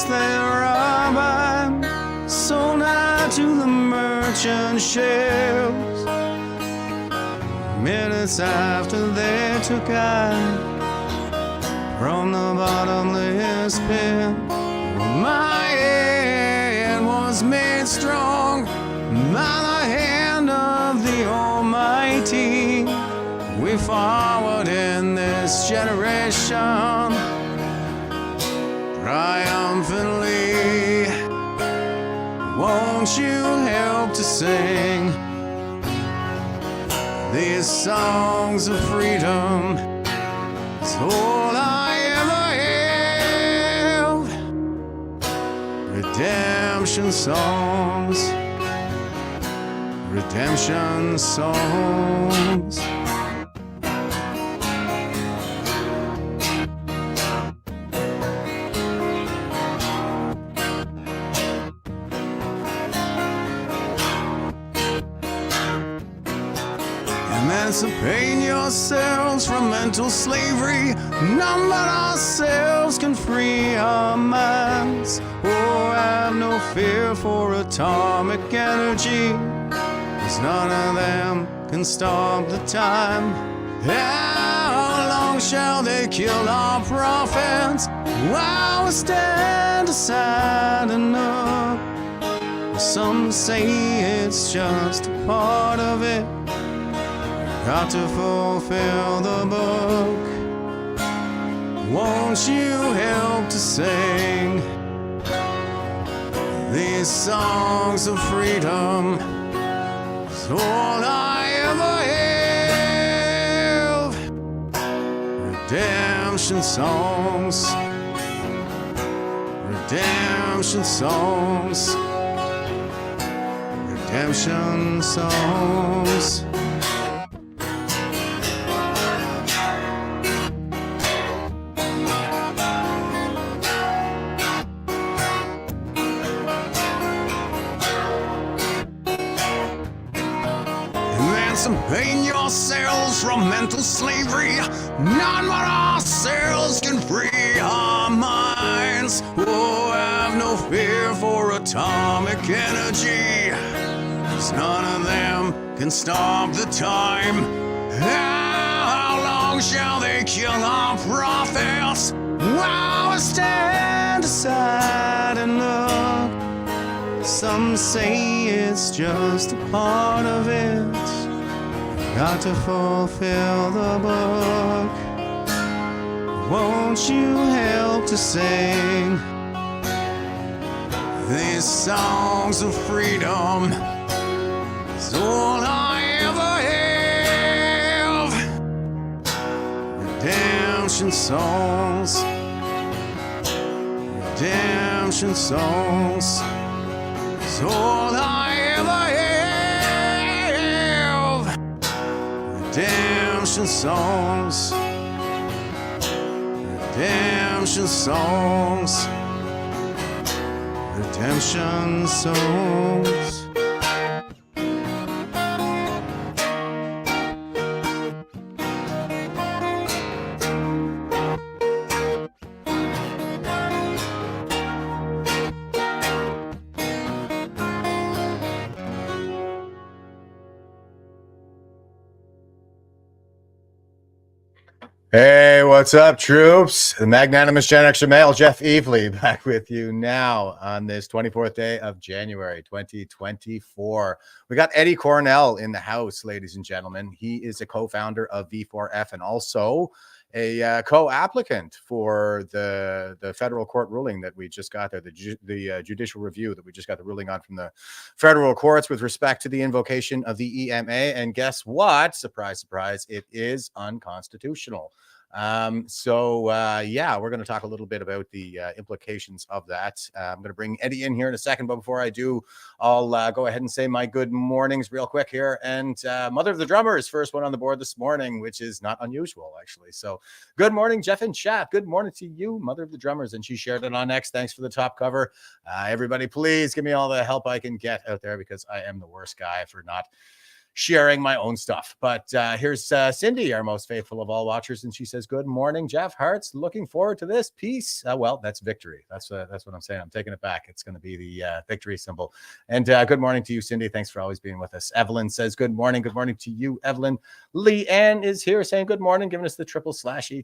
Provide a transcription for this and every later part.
lost their rubber, sold out to the merchant shelves. Minutes after they took out from the bottomless pit, my head was made strong by the hand of the Almighty. We forward in this generation triumphantly. Won't you help to sing these songs of freedom? It's all I ever have. Redemption songs, redemption songs. Emancipate yourselves from mental slavery. None but ourselves can free our minds. Oh, have no fear for atomic energy, 'cause none of them can stop the time. How long shall they kill our prophets while we stand aside and look? Some say it's just a part of it. Got to fulfill the book. Won't you help to sing these songs of freedom? It's all I ever have. Redemption songs, redemption songs, redemption songs. Emancipate yourselves from mental slavery. None but ourselves can free our minds. Oh, have no fear for atomic energy, 'cause none of them can stop the time. How long shall they kill our prophets while we stand aside and look? Some say it's just a part of it. Got to fulfill the book. Won't you help to sing these songs of freedom? It's all I ever have. Redemption songs, redemption songs. It's all I ever have. Redemption songs, redemption songs, redemption songs. Hey, what's up, troops? The magnanimous Gen Xer male, Jeff Evely, back with you now on this 24th day of January, 2024. We got Eddie Cornell in the house, ladies and gentlemen. He is a co-founder of V4F and also a co-applicant for the federal court ruling that we just got there, the judicial review that we just got the ruling on from the federal courts with respect to the invocation of the EMA. And guess what? Surprise, surprise, it is unconstitutional. Yeah, we're going to talk a little bit about the implications of that. I'm going to bring Eddie in here in a second, but before I do, I'll go ahead and say my good mornings real quick here. And Mother of the Drummers, first one on the board this morning, which is not unusual, actually. So good morning, Jeff and chat. Good morning to you, Mother of the Drummers. And she shared it on X. Thanks for the top cover. Everybody, please give me all the help I can get out there because I am the worst guy for not sharing my own stuff. But here's Cindy, our most faithful of all watchers, and she says, "Good morning, Jeff. Hearts. Looking forward to this. Peace." Well, that's victory. That's what I'm saying. I'm taking it back. It's going to be the victory symbol. And good morning to you, Cindy. Thanks for always being with us. Evelyn says, "Good morning. Good morning to you, Evelyn." Leanne is here saying, "Good morning," giving us the triple slashy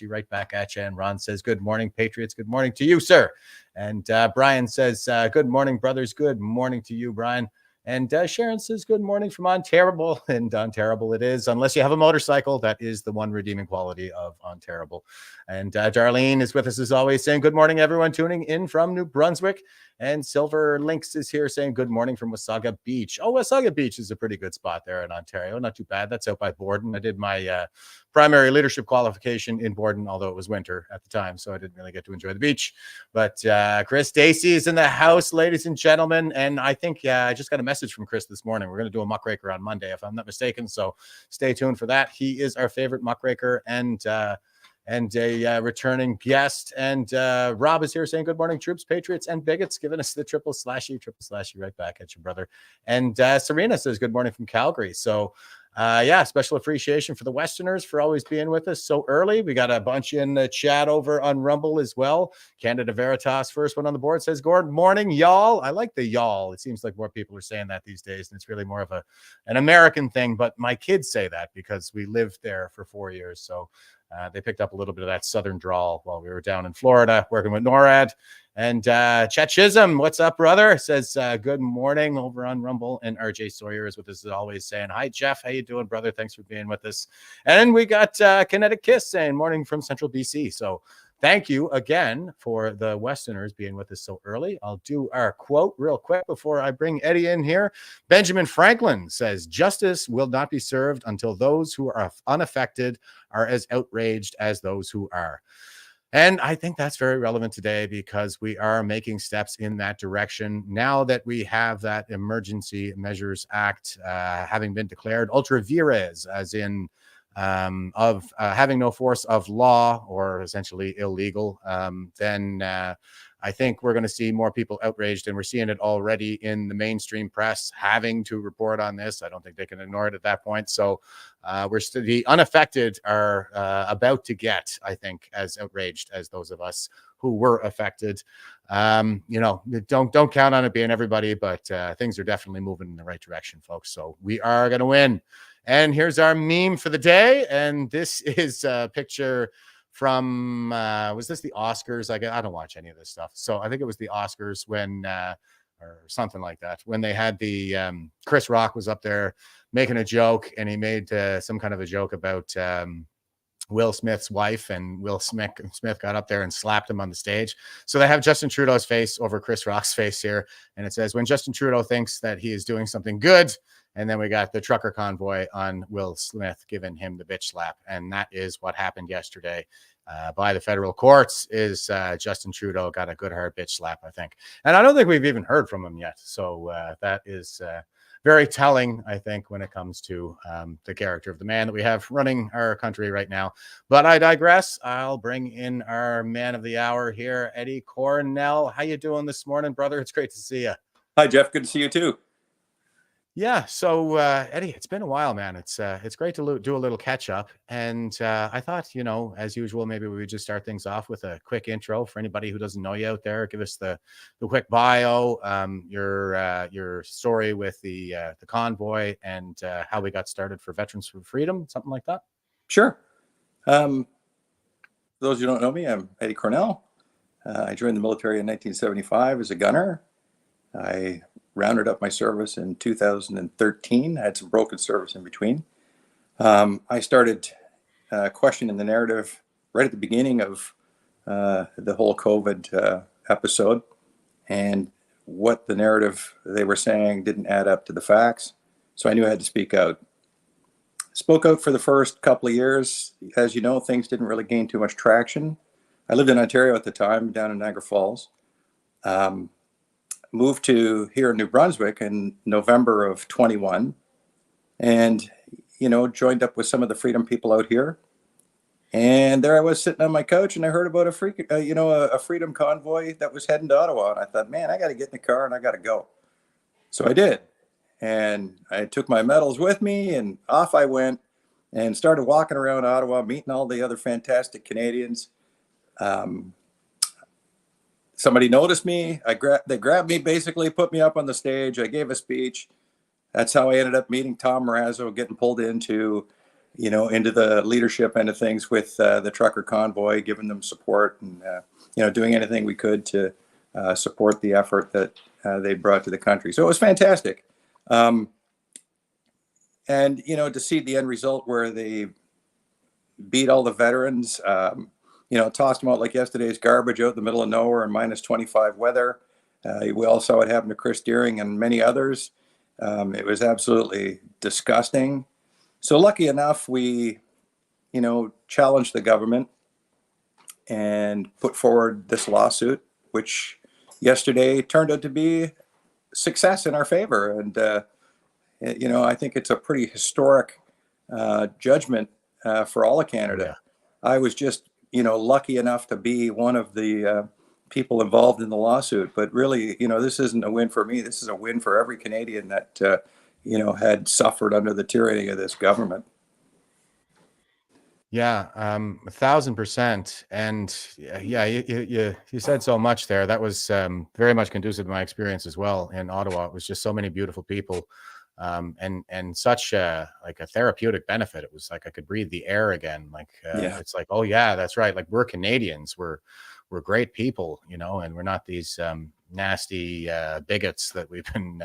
right back at you. And Ron says, "Good morning, Patriots. Good morning to you, sir." And Brian says, "Good morning, brothers. Good morning to you, Brian." And Sharon says, "Good morning from Ontario." And Ontario it is, unless you have a motorcycle. That is the one redeeming quality of Ontario. And Darlene is with us as always, saying, "Good morning, everyone tuning in from New Brunswick." And Silver Lynx is here saying, "Good morning from Wasaga Beach." Oh, Wasaga Beach is a pretty good spot there in Ontario. Not too bad. That's out by Borden. I did my primary leadership qualification in Borden, although it was winter at the time, so I didn't really get to enjoy the beach. But Chris Stacey is in the house, ladies and gentlemen. And I think I just got a message from Chris this morning. We're going to do a muckraker on Monday, if I'm not mistaken. So stay tuned for that. He is our favorite muckraker and a returning guest. And Rob is here saying, "Good morning, troops, patriots, and bigots," giving us the triple slashy right back at you, brother. And Serena says, "Good morning from Calgary." So special appreciation for the Westerners for always being with us so early. We got a bunch in the chat over on Rumble as well. Canada Veritas, first one on the board, says, "Good morning, y'all." I like the y'all. It seems like more people are saying that these days, and it's really more of an American thing. But my kids say that because we lived there for 4 years. So they picked up a little bit of that southern drawl while we were down in Florida working with NORAD. And Chet Chisholm, what's up, brother? Says, "Good morning" over on Rumble. And RJ Sawyer is with us as always, saying, "Hi, Jeff. How you doing, brother? Thanks for being with us." And we got Kinetic Kiss saying, "Morning from Central BC." So thank you again for the Westerners being with us so early. I'll do our quote real quick before I bring Eddie in here. Benjamin Franklin says, "Justice will not be served until those who are unaffected are as outraged as those who are." And I think that's very relevant today because we are making steps in that direction now that we have that Emergency Measures Act having been declared ultra vires, as in having no force of law or essentially illegal. Then I think we're going to see more people outraged, and we're seeing it already in the mainstream press having to report on this. I don't think they can ignore it at that point. So the unaffected are about to get, I think, as outraged as those of us who were affected. Don't count on it being everybody, but things are definitely moving in the right direction, folks. So we are going to win. And here's our meme for the day. And this is a picture from, was this the Oscars? I don't watch any of this stuff. So I think it was the Oscars when, or something like that, when they had the, Chris Rock was up there making a joke, and he made some kind of a joke about Will Smith's wife, and Will Smith got up there and slapped him on the stage. So they have Justin Trudeau's face over Chris Rock's face here. And it says, "When Justin Trudeau thinks that he is doing something good." And then we got the Trucker Convoy on Will Smith giving him the bitch slap. And that is what happened yesterday by the federal courts, is Justin Trudeau got a good hard bitch slap, I think. And I don't think we've even heard from him yet. So that is very telling, I think, when it comes to the character of the man that we have running our country right now. But I digress. I'll bring in our man of the hour here, Eddie Cornell. How you doing this morning, brother? It's great to see you. Hi, Jeff. Good to see you too. Yeah. So, Eddie, it's been a while, man. It's great to do a little catch up. And I thought, as usual, maybe we would just start things off with a quick intro for anybody who doesn't know you out there. Give us the quick bio, your story with the convoy, and how we got started for Veterans for Freedom, something like that. Sure. For those who don't know me, I'm Eddie Cornell. I joined the military in 1975 as a gunner. I rounded up my service in 2013. I had some broken service in between. I started questioning the narrative right at the beginning of the whole COVID episode, and what the narrative they were saying didn't add up to the facts. So I knew I had to speak out. Spoke out for the first couple of years. As you know, things didn't really gain too much traction. I lived in Ontario at the time, down in Niagara Falls. Moved to here in New Brunswick in November of 21, and joined up with some of the freedom people out here. And there I was sitting on my couch, and I heard about a freedom convoy that was heading to Ottawa. And I thought, man, I got to get in the car and I got to go. So I did. and I took my medals with me, and off I went and started walking around Ottawa, meeting all the other fantastic Canadians. Somebody noticed me. They grabbed me, basically put me up on the stage. I gave a speech. That's how I ended up meeting Tom Marazzo, getting pulled into the leadership end of things with the Trucker Convoy, giving them support and, doing anything we could to support the effort that they brought to the country. So it was fantastic. And, to see the end result where they beat all the veterans, tossed them out like yesterday's garbage out in the middle of nowhere in minus 25 weather. We all saw what happened to Chris Deering and many others. It was absolutely disgusting. So lucky enough, we, challenged the government and put forward this lawsuit, which yesterday turned out to be success in our favor. And, I think it's a pretty historic judgment for all of Canada. Yeah. I was just, lucky enough to be one of the people involved in the lawsuit. But really, this isn't a win for me. This is a win for every Canadian that, had suffered under the tyranny of this government. Yeah, 1,000%. And yeah, you said so much there. That was very much conducive to my experience as well in Ottawa. It was just so many beautiful people, and such a therapeutic benefit. It was like I could breathe the air again. It's like, oh yeah, that's right. Like, we're Canadians. We're great people, and we're not these nasty bigots that we've been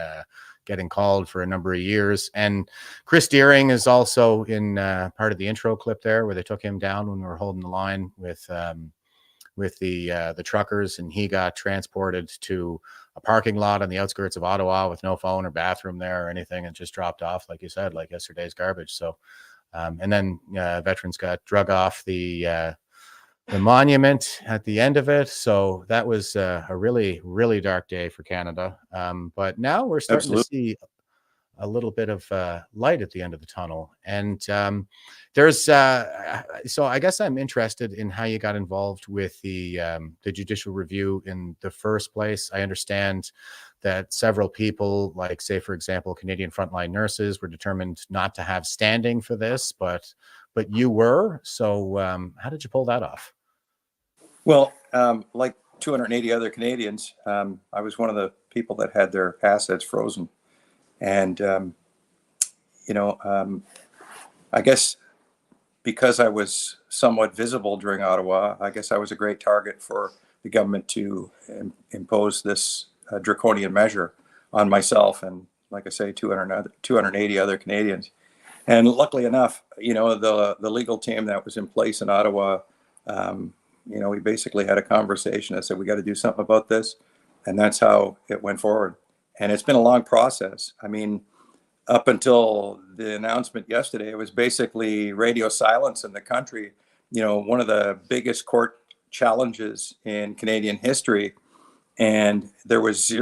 getting called for a number of years. And Chris Deering is also in part of the intro clip there, where they took him down when we were holding the line with the truckers, and he got transported to a parking lot on the outskirts of Ottawa with no phone or bathroom there or anything, and just dropped off, like you said, like yesterday's garbage. So and then veterans got drug off the monument at the end of it. So that was a really, really dark day for Canada. But now we're starting to see a little bit of light at the end of the tunnel. And there's so I guess I'm interested in how you got involved with the judicial review in the first place. I understand that several people, like, say, for example, Canadian frontline nurses, were determined not to have standing for this, but you were. So how did you pull that off? Well, like 280 other Canadians, I was one of the people that had their assets frozen. And, I guess because I was somewhat visible during Ottawa, I guess I was a great target for the government to impose this draconian measure on myself and, like I say, 280 other Canadians. And luckily enough, the legal team that was in place in Ottawa, we basically had a conversation. I said, we got to do something about this. And that's how it went forward. And it's been a long process. I mean, up until the announcement yesterday, it was basically radio silence in the country. One of the biggest court challenges in Canadian history. And there was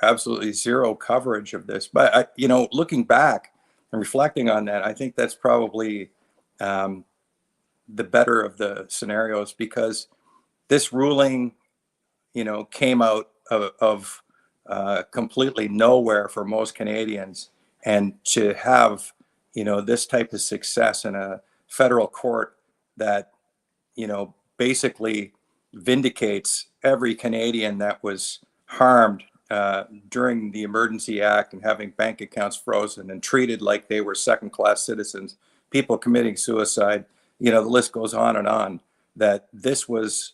absolutely zero coverage of this. But, looking back and reflecting on that, I think that's probably the better of the scenarios, because this ruling, came out of completely nowhere for most Canadians. And to have, this type of success in a federal court that, basically vindicates every Canadian that was harmed during the Emergency Act and having bank accounts frozen and treated like they were second-class citizens, people committing suicide, the list goes on and on, that this was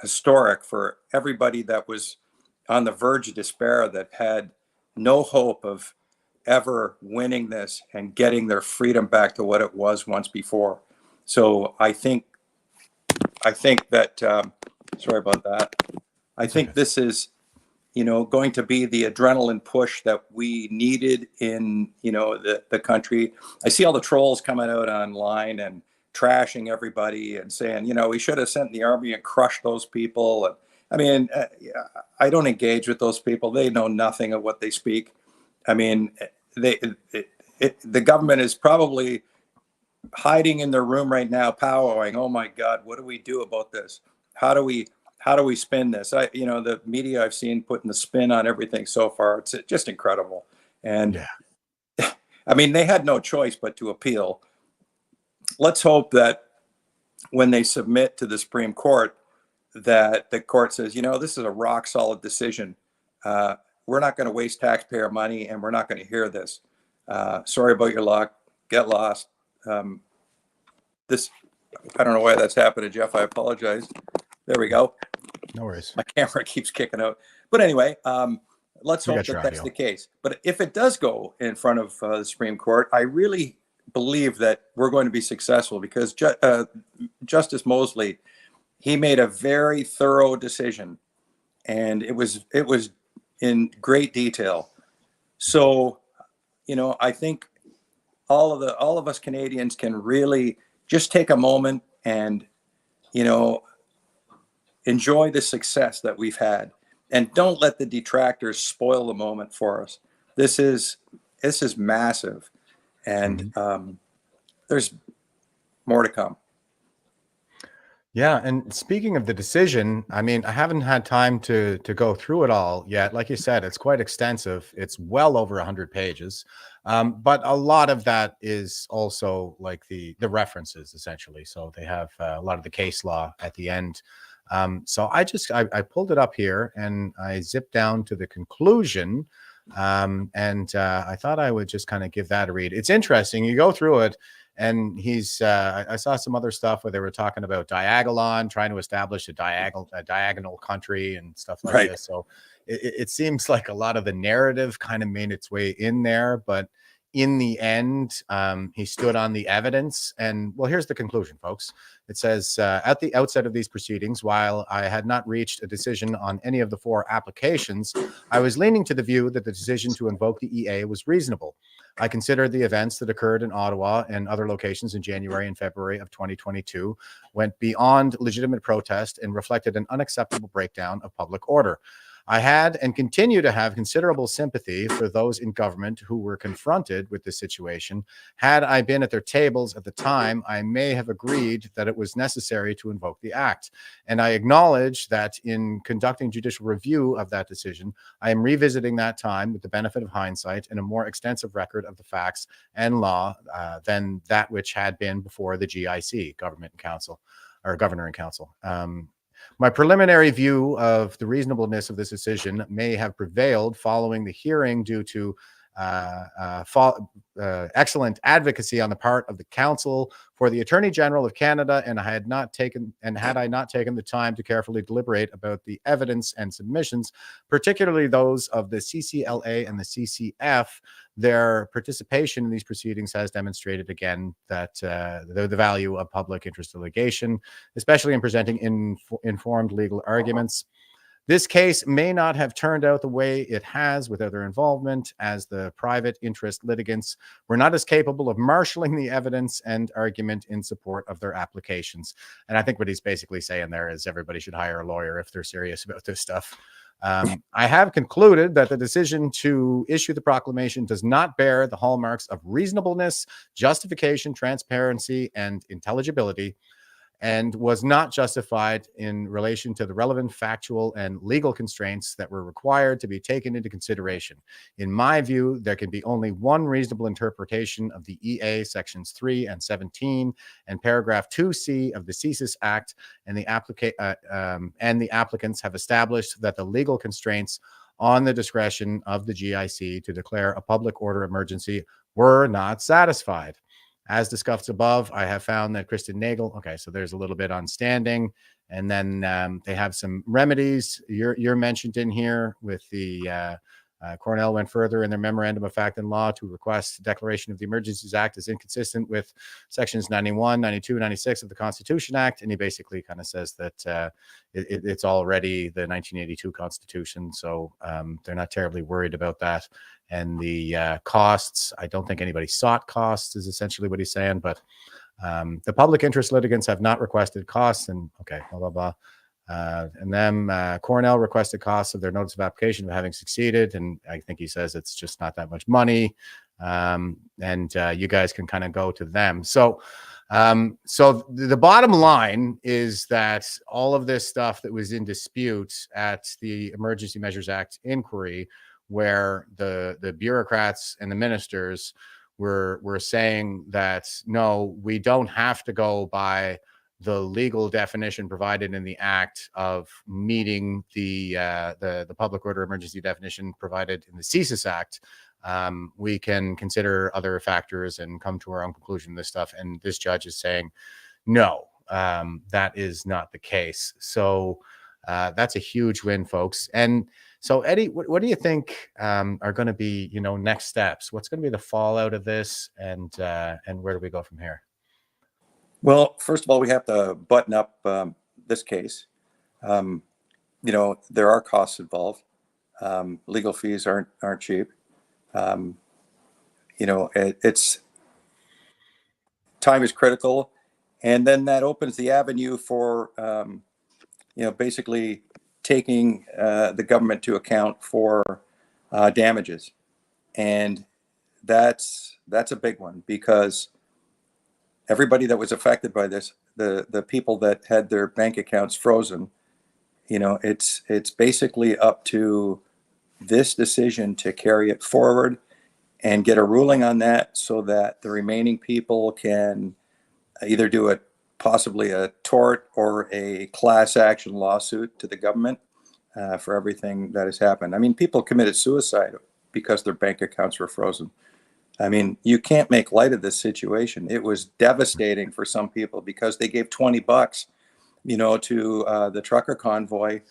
historic for everybody that was on the verge of despair, that had no hope of ever winning this and getting their freedom back to what it was once before. So I think that, sorry about that. I think this is, going to be the adrenaline push that we needed in, the country. I see all the trolls coming out online and trashing everybody and saying, we should have sent the army and crushed those people. And I mean, I don't engage with those people. They know nothing of what they speak. I mean, the government is probably hiding in their room right now, powwowing. Oh my God, what do we do about this? How do we spin this? The media I've seen putting the spin on everything so far, it's just incredible. And Yeah. I mean, they had no choice but to appeal. Let's hope that when they submit to the Supreme Court, that the court says, this is a rock solid decision. We're not going to waste taxpayer money, and we're not going to hear this. Sorry about your luck. Get lost. This, I don't know why that's happening, Jeff. I apologize. There we go. No worries. My camera keeps kicking out. But anyway, let's We hope got your that that's audio. the case. But if it does go in front of the Supreme Court, I really believe that we're going to be successful, because Justice Mosley, he made a very thorough decision, and it was in great detail. So, I think all of us Canadians can really just take a moment and, enjoy the success that we've had, and don't let the detractors spoil the moment for us. This is massive, and there's more to come. Yeah, and speaking of the decision, I mean, I haven't had time to go through it all yet. Like you said, it's quite extensive. It's well over 100 pages, but a lot of that is also like the references, essentially. So they have a lot of the case law at the end. So I pulled it up here and I zipped down to the conclusion, and I thought I would just kind of give that a read. It's interesting. You go through it. And I saw some other stuff where they were talking about Diagolon, trying to establish a diagonal country and stuff like this. So it seems like a lot of the narrative kind of made its way in there, but in the end, he stood on the evidence. And well, here's the conclusion, folks. It says, at the outset of these proceedings, while I had not reached a decision on any of the 4 applications, I was leaning to the view that the decision to invoke the EA was reasonable. I considered the events that occurred in Ottawa and other locations in January and February of 2022 went beyond legitimate protest and reflected an unacceptable breakdown of public order. I had and continue to have considerable sympathy for those in government who were confronted with this situation. Had I been at their tables at the time, I may have agreed that it was necessary to invoke the act. And I acknowledge that in conducting judicial review of that decision, I am revisiting that time with the benefit of hindsight and a more extensive record of the facts and law than that which had been before the GIC, Government and Council, or Governor and Council. My preliminary view of the reasonableness of this decision may have prevailed following the hearing due to excellent advocacy on the part of the counsel for the Attorney General of Canada, and had I not taken the time to carefully deliberate about the evidence and submissions, particularly those of the CCLA and the CCF, their participation in these proceedings has demonstrated again that the value of public interest litigation, especially in presenting informed legal arguments. This case may not have turned out the way it has without their involvement, as the private interest litigants were not as capable of marshalling the evidence and argument in support of their applications. And I think what he's basically saying there is everybody should hire a lawyer if they're serious about this stuff. I have concluded that the decision to issue the proclamation does not bear the hallmarks of reasonableness, justification, transparency, and intelligibility, and was not justified in relation to the relevant factual and legal constraints that were required to be taken into consideration. In my view, there can be only one reasonable interpretation of the EA sections 3 and 17 and paragraph 2C of the CSIS Act, and the applicants have established that the legal constraints on the discretion of the GIC to declare a public order emergency were not satisfied. As discussed above, I have found that Kristen Nagel, okay, so there's a little bit on standing, and then they have some remedies. You're mentioned in here with the Cornell went further in their memorandum of fact and law to request declaration of the Emergencies Act is inconsistent with sections 91, 92, 96 of the Constitution Act. And he basically kind of says that it's already the 1982 Constitution. So they're not terribly worried about that. And the costs, I don't think anybody sought costs is essentially what he's saying, but the public interest litigants have not requested costs, and okay, blah, blah, blah. And then Cornell requested costs of their notice of application of having succeeded. And I think he says it's just not that much money. And you guys can kind of go to them. So the bottom line is that all of this stuff that was in dispute at the Emergency Measures Act inquiry where the bureaucrats and the ministers were saying that, no, we don't have to go by the legal definition provided in the Act of meeting the public order emergency definition provided in the CSIS Act. We can consider other factors and come to our own conclusion on this stuff. And this judge is saying, no, that is not the case. So that's a huge win, folks. And so, Eddie, what do you think are going to be, next steps? What's going to be the fallout of this, and where do we go from here? Well, first of all, we have to button up this case. There are costs involved. Legal fees aren't cheap. It's time is critical, and then that opens the avenue for basically taking the government to account for damages, and that's a big one, because everybody that was affected by this, the people that had their bank accounts frozen, it's basically up to this decision to carry it forward and get a ruling on that, so that the remaining people can either do possibly a tort or a class action lawsuit to the government for everything that has happened. I mean, people committed suicide because their bank accounts were frozen. I mean, you can't make light of this situation. It was devastating for some people because they gave $20, to the Trucker Convoy.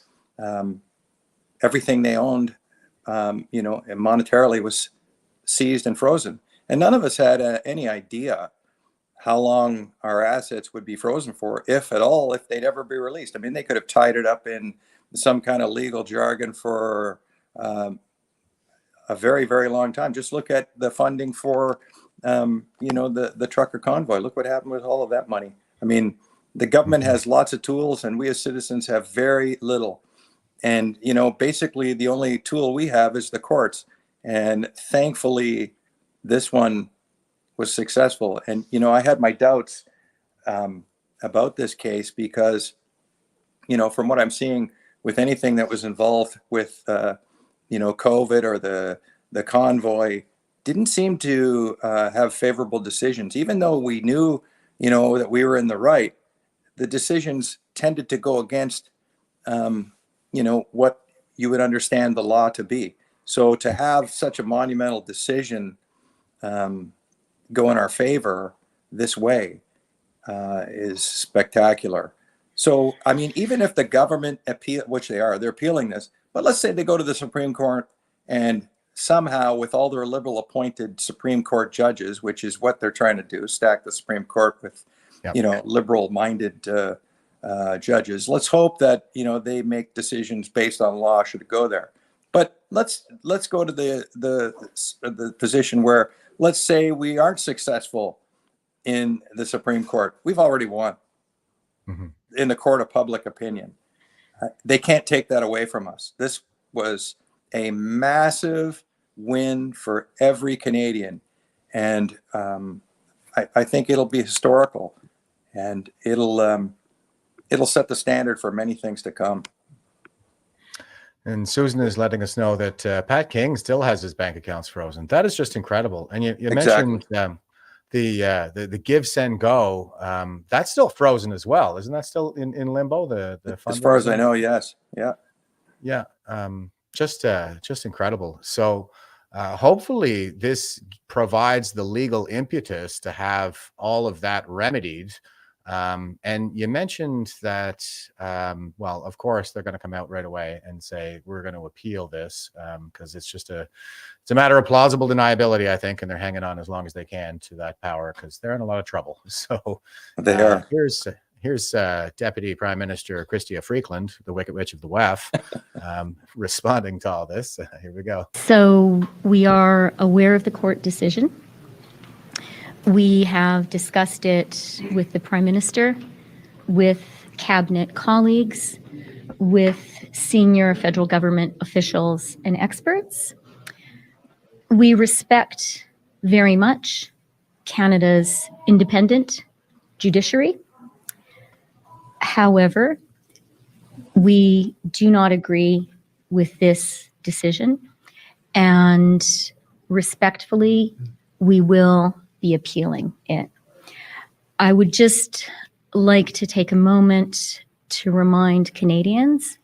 Everything they owned, and monetarily was seized and frozen. And none of us had any idea how long our assets would be frozen for, if at all, if they'd ever be released. I mean, they could have tied it up in some kind of legal jargon for a very, very long time. Just look at the funding for, the Trucker Convoy. Look what happened with all of that money. I mean, the government has lots of tools, and we as citizens have very little. And, basically the only tool we have is the courts. And thankfully, this one was successful. And, I had my doubts about this case because, from what I'm seeing with anything that was involved with, COVID or the convoy, didn't seem to have favorable decisions. Even though we knew, that we were in the right, the decisions tended to go against, what you would understand the law to be. So to have such a monumental decision go in our favor this way is spectacular. So, I mean, even if the government appeal, which they're appealing this, but let's say they go to the Supreme Court, and somehow with all their liberal appointed Supreme Court judges, which is what they're trying to do, stack the Supreme Court with, liberal minded judges. Let's hope that, they make decisions based on law should it go there. But let's go to the position where, let's say we aren't successful in the Supreme Court. We've already won in the court of public opinion. They can't take that away from us. This was a massive win for every Canadian. And I think it'll be historical, and it'll set the standard for many things to come. And Susan is letting us know that Pat King still has his bank accounts frozen. That is just incredible. And you mentioned the Give, Send, Go. That's still frozen as well. Isn't that still in limbo? The as far as I know, yes. Yeah. Yeah. Just incredible. So hopefully this provides the legal impetus to have all of that remedied. And you mentioned that, well, of course, they're going to come out right away and say, we're going to appeal this because it's a matter of plausible deniability, I think, and they're hanging on as long as they can to that power because they're in a lot of trouble. So they are. Here's Deputy Prime Minister Chrystia Freeland, the Wicked Witch of the WEF, responding to all this. Here we go. So we are aware of the court decision. We have discussed it with the Prime Minister, with cabinet colleagues, with senior federal government officials and experts. We respect very much Canada's independent judiciary. However, we do not agree with this decision, and respectfully, we will be appealing it. I would just like to take a moment to remind Canadians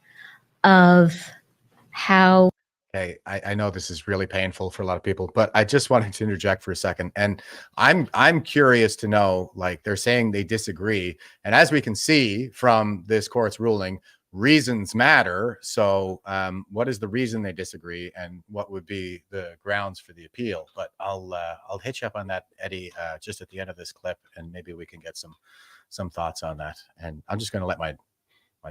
of how. Okay, I know this is really painful for a lot of people, but I just wanted to interject for a second. And I'm curious to know, like, they're saying they disagree. And as we can see from this court's ruling, reasons matter. So what is the reason they disagree, and what would be the grounds for the appeal? But I'll hit you up on that, Eddie, just at the end of this clip, and maybe we can get some thoughts on that. And I'm just going to let my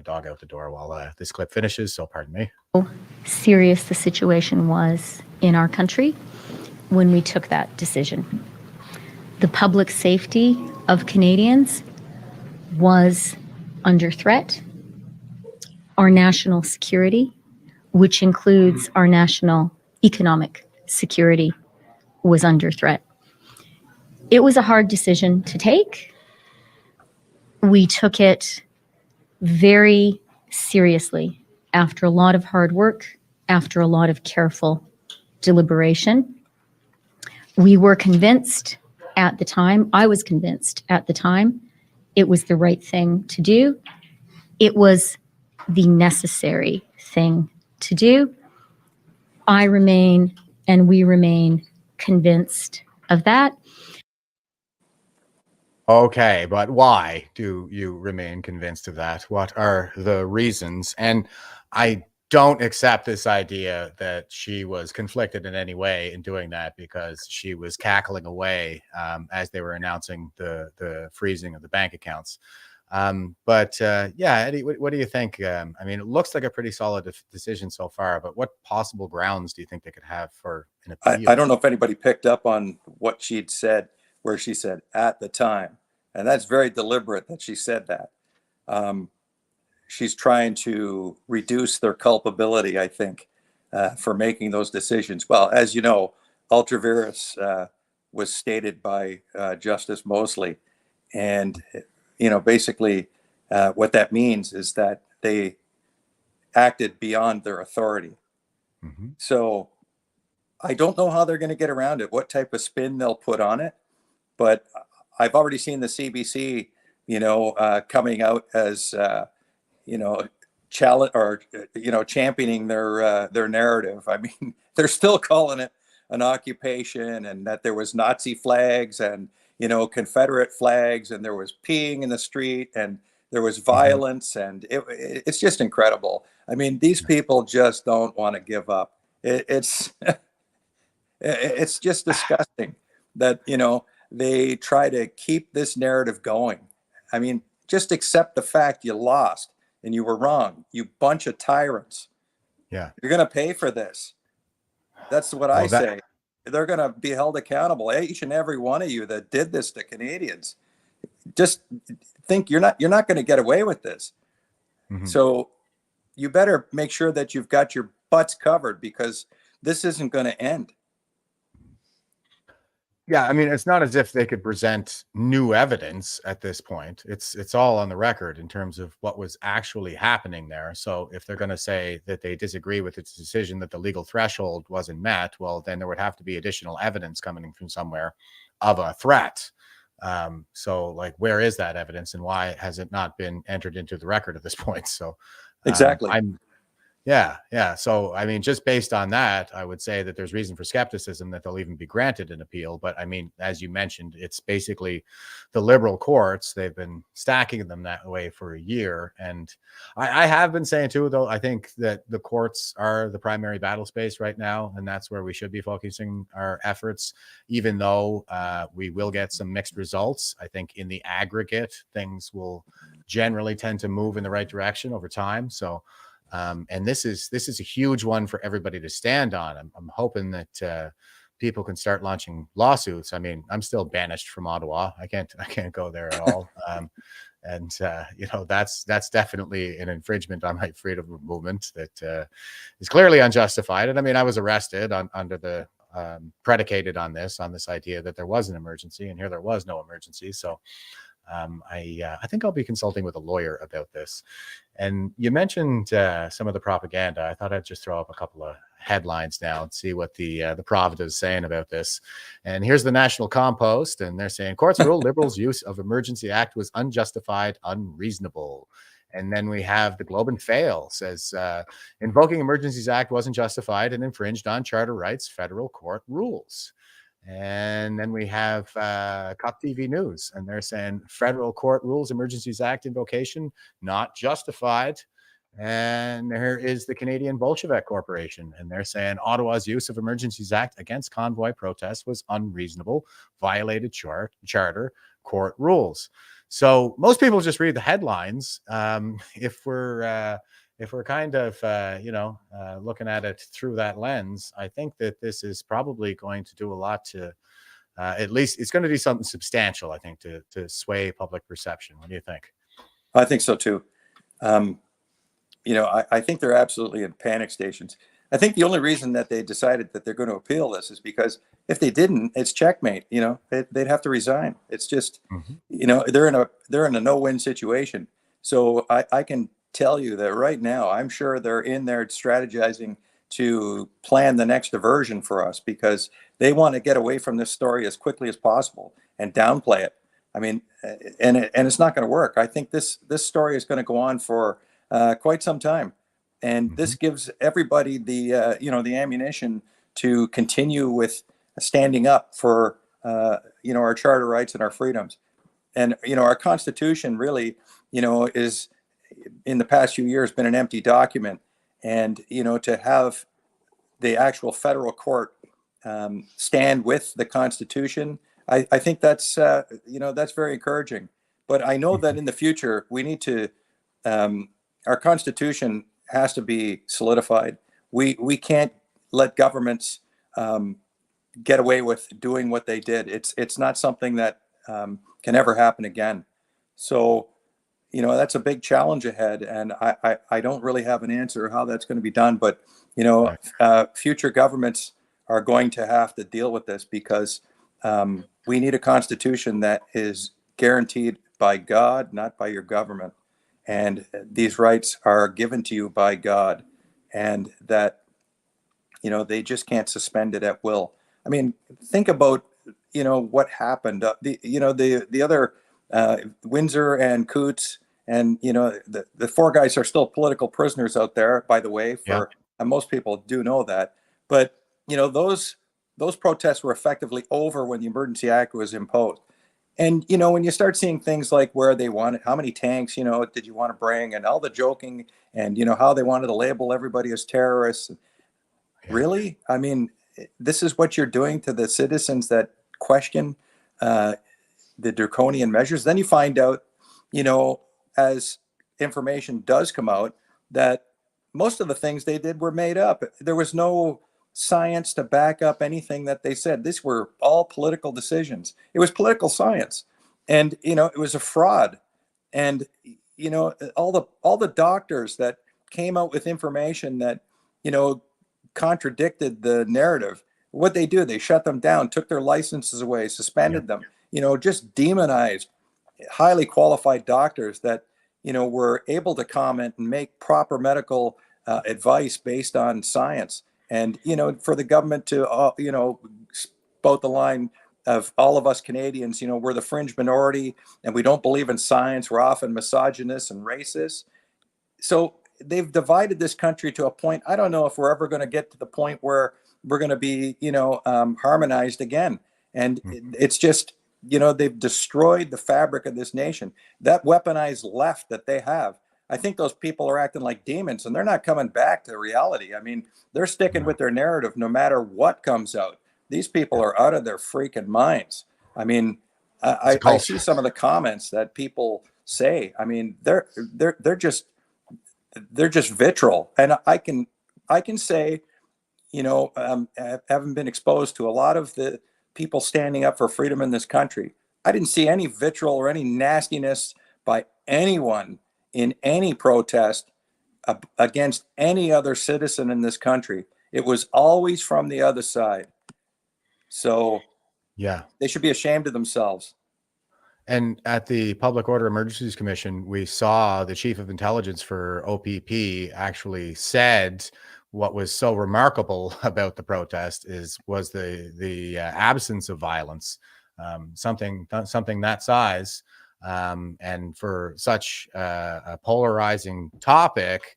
dog out the door while this clip finishes, so pardon me. Serious the situation was in our country when we took that decision. The public safety of Canadians was under threat. Our national security, which includes our national economic security, was under threat. It was a hard decision to take. We took it very seriously after a lot of hard work, after a lot of careful deliberation. We were convinced at the time, I was convinced at the time, it was the right thing to do. It was the necessary thing to do. I remain, and we remain, convinced of that. Okay, but why do you remain convinced of that? What are the reasons? And I don't accept this idea that she was conflicted in any way in doing that because she was cackling away as they were announcing the freezing of the bank accounts. Yeah, Eddie, what do you think? I mean, it looks like a pretty solid decision so far, but what possible grounds do you think they could have for an appeal? I don't know if anybody picked up on what she'd said, where she said at the time. And that's very deliberate that she said that. She's trying to reduce their culpability, I think, for making those decisions. Well, as you know, ultra vires was stated by Justice Mosley. And, basically what that means is that they acted beyond their authority. Mm-hmm. So I don't know how they're going to get around it, what type of spin they'll put on it. But I've already seen the CBC, coming out as, challenge or, championing their narrative. I mean, they're still calling it an occupation, and that there was Nazi flags and, Confederate flags, and there was peeing in the street, and there was violence, and it's just incredible. I mean, these people just don't want to give up. It's it's just disgusting that, they try to keep this narrative going. I mean, just accept the fact you lost and you were wrong. You bunch of tyrants. Yeah. You're going to pay for this. That's what I say. They're going to be held accountable. Each and every one of you that did this to Canadians. Just think you're not going to get away with this. Mm-hmm. So you better make sure that you've got your butts covered, because this isn't going to end. Yeah, I mean, it's not as if they could present new evidence at this point. It's all on the record in terms of what was actually happening there. So if they're going to say that they disagree with its decision that the legal threshold wasn't met, well, then there would have to be additional evidence coming from somewhere of a threat. So, like, where is that evidence, and why has it not been entered into the record at this point? So, exactly. Yeah. So, I mean, just based on that, I would say that there's reason for skepticism that they'll even be granted an appeal. But I mean, as you mentioned, it's basically the Liberal courts. They've been stacking them that way for a year. And I have been saying too, though, I think that the courts are the primary battle space right now. And that's where we should be focusing our efforts, even though we will get some mixed results. I think in the aggregate, things will generally tend to move in the right direction over time. So, and this is a huge one for everybody to stand on. I'm hoping that people can start launching lawsuits. I mean, I'm still banished from Ottawa. I can't go there at all. That's definitely an infringement on my freedom of movement that is clearly unjustified. And I mean, I was arrested under the predicated on this idea that there was an emergency, and here there was no emergency. So I think I'll be consulting with a lawyer about this. And you mentioned some of the propaganda. I thought I'd just throw up a couple of headlines now and see what the Pravda is saying about this. And here's the National Compost, and they're saying courts rule Liberals' use of Emergency Act was unjustified, unreasonable. And then we have the Globe and Fail says invoking Emergencies Act wasn't justified and infringed on charter rights, federal court rules. And then we have Cop TV News, and they're saying federal court rules Emergencies Act invocation not justified. And there is the Canadian Bolshevik Corporation, and they're saying Ottawa's use of Emergencies Act against convoy protests was unreasonable, violated charter court rules. So most people just read the headlines. If we're kind of looking at it through that lens, I think that this is probably going to do a lot to, at least it's going to do something substantial, I think, to sway public perception. What do you think? I think so too. I think they're absolutely in panic stations. I think the only reason that they decided that they're going to appeal this is because if they didn't, it's checkmate. They'd have to resign. It's just, they're in a no-win situation. So I can tell you that right now, I'm sure they're in there strategizing to plan the next diversion for us because they want to get away from this story as quickly as possible and downplay it. I mean, and it's not going to work. I think this story is going to go on for quite some time. And this gives everybody the ammunition to continue with standing up for our charter rights and our freedoms. And our Constitution really is in the past few years been an empty document. And to have the actual federal court stand with the Constitution, I think that's very encouraging. But I know that in the future we need to our Constitution has to be solidified. We can't let governments get away with doing what they did. It's not something that can ever happen again. So, that's a big challenge ahead, and I don't really have an answer how that's going to be done. But future governments are going to have to deal with this because we need a constitution that is guaranteed by God, not by your government. And these rights are given to you by God, and that, they just can't suspend it at will. I mean, think about, what happened. The other Windsor and Coots and, the four guys are still political prisoners out there, by the way, and most people do know that. But, those protests were effectively over when the Emergency Act was imposed. And, when you start seeing things like where they wanted, how many tanks, did you want to bring, and all the joking and, how they wanted to label everybody as terrorists. Really? I mean, this is what you're doing to the citizens that question the draconian measures. Then you find out, as information does come out, that most of the things they did were made up. There was no science to back up anything that they said. These were all political decisions. It was political science, and it was a fraud. And all the doctors that came out with information that contradicted the narrative, what they do, they shut them down, took their licenses away, suspended them, just demonized highly qualified doctors that were able to comment and make proper medical advice based on science. And, for the government to, spout the line of all of us Canadians, we're the fringe minority and we don't believe in science. We're often misogynist and racist. So they've divided this country to a point. I don't know if we're ever going to get to the point where we're going to be, harmonized again. And it's just, they've destroyed the fabric of this nation. That weaponized left that they have, I think those people are acting like demons, and they're not coming back to reality. I mean, they're sticking with their narrative no matter what comes out. These people are out of their freaking minds. I mean, I see some of the comments that people say. I mean, they're just vitriol, and I can say, having been exposed to a lot of the people standing up for freedom in this country, I didn't see any vitriol or any nastiness by anyone in any protest against any other citizen in this country. It was always from the other side. So they should be ashamed of themselves. And at the Public Order Emergencies Commission, we saw the chief of intelligence for OPP actually said what was so remarkable about the protest was the absence of violence, something that size, and for such a polarizing topic.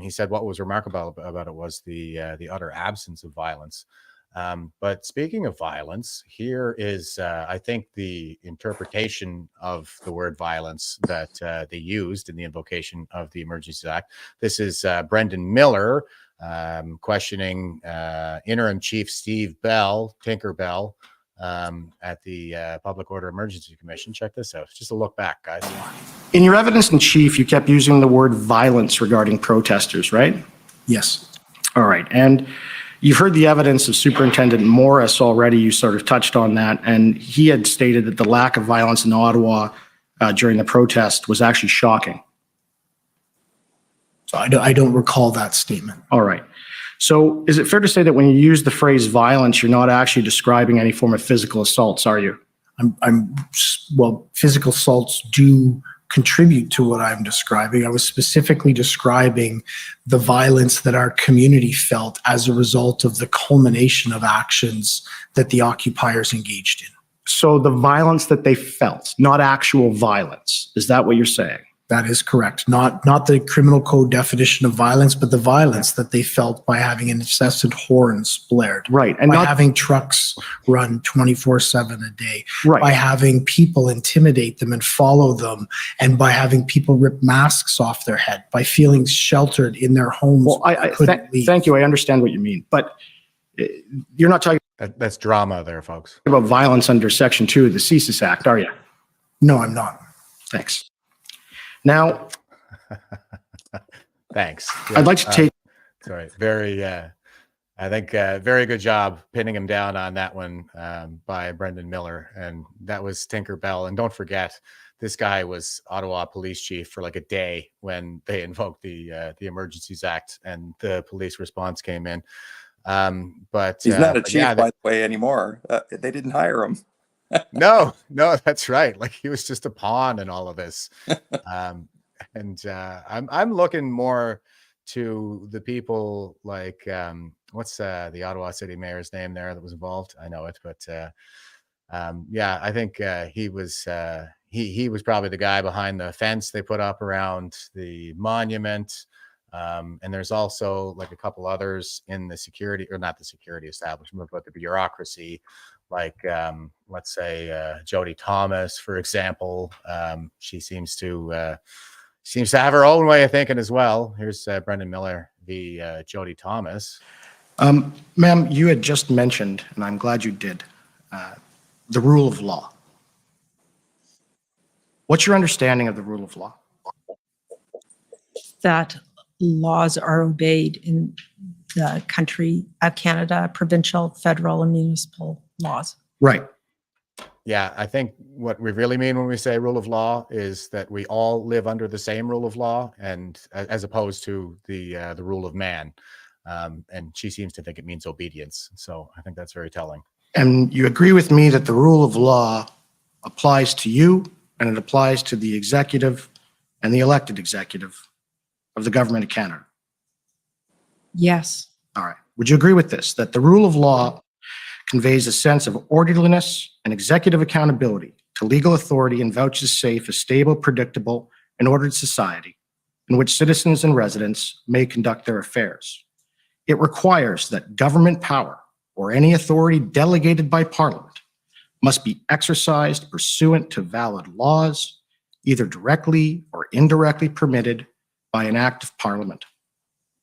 He said what was remarkable about it was the utter absence of violence. But speaking of violence, here is, I think, the interpretation of the word violence that they used in the invocation of the Emergencies Act. This is Brendan Miller questioning Interim Chief Steve Bell, Tinker Bell, at the Public Order Emergency Commission. Check this out. It's just a look back, guys. In your evidence in chief, you kept using the word violence regarding protesters, right? Yes. All right. And you've heard the evidence of Superintendent Morris already. You sort of touched on that. And he had stated that the lack of violence in Ottawa during the protest was actually shocking. So I don't recall that statement. All right. So is it fair to say that when you use the phrase violence, you're not actually describing any form of physical assaults, are you? Well, physical assaults do contribute to what I'm describing. I was specifically describing the violence that our community felt as a result of the culmination of actions that the occupiers engaged in. So the violence that they felt, not actual violence. Is that what you're saying? That is correct. Not the criminal code definition of violence, but the violence that they felt by having incessant horns blared. Right. And by having trucks run 24/7 a day. Right. By having people intimidate them and follow them, and by having people rip masks off their head, by feeling sheltered in their homes. Well, thank you. I understand what you mean, but you're not talking That's drama there, folks. about violence under Section 2 of the CSIS Act, are you? No, I'm not. Thanks. Now, Thanks. I'd like to take. Sorry, very. I think very good job pinning him down on that one by Brendan Miller, and that was Tinker Bell. And don't forget, this guy was Ottawa Police Chief for like a day when they invoked the Emergencies Act and the police response came in. But he's not a chief, yeah, by the way, anymore. They didn't hire him. no, that's right. Like he was just a pawn in all of this. And I'm looking more to the people like what's the Ottawa City Mayor's name there that was involved? I know it, but yeah, I think he was probably the guy behind the fence they put up around the monument. And there's also like a couple others in the security, or not the security establishment, but the bureaucracy, like let's say Jody Thomas, for example. She seems to have her own way of thinking as well. Here's Brendan Miller, the Jody Thomas. Ma'am, you had just mentioned, and I'm glad you did, the rule of law. What's your understanding of the rule of law? That laws are obeyed in the country of Canada, provincial, federal, and municipal laws. Right. Yeah, I think what we really mean when we say rule of law is that we all live under the same rule of law, and as opposed to the rule of man. And she seems to think it means obedience. So I think that's very telling. And you agree with me that the rule of law applies to you, and it applies to the executive and the elected executive of the government of Canada? Yes. All right. Would you agree with this, that the rule of law conveys a sense of orderliness and executive accountability to legal authority and vouches safe a stable, predictable, and ordered society in which citizens and residents may conduct their affairs? It requires that government power or any authority delegated by Parliament must be exercised pursuant to valid laws, either directly or indirectly permitted by an act of Parliament.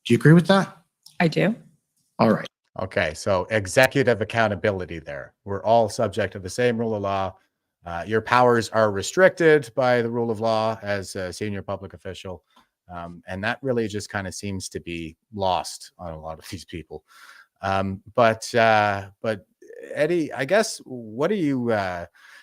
Do you agree with that? I do. All right. Okay, so executive accountability there. We're all subject to the same rule of law. Your powers are restricted by the rule of law as a senior public official. And that really just kind of seems to be lost on a lot of these people. But Eddie, I guess, what do you,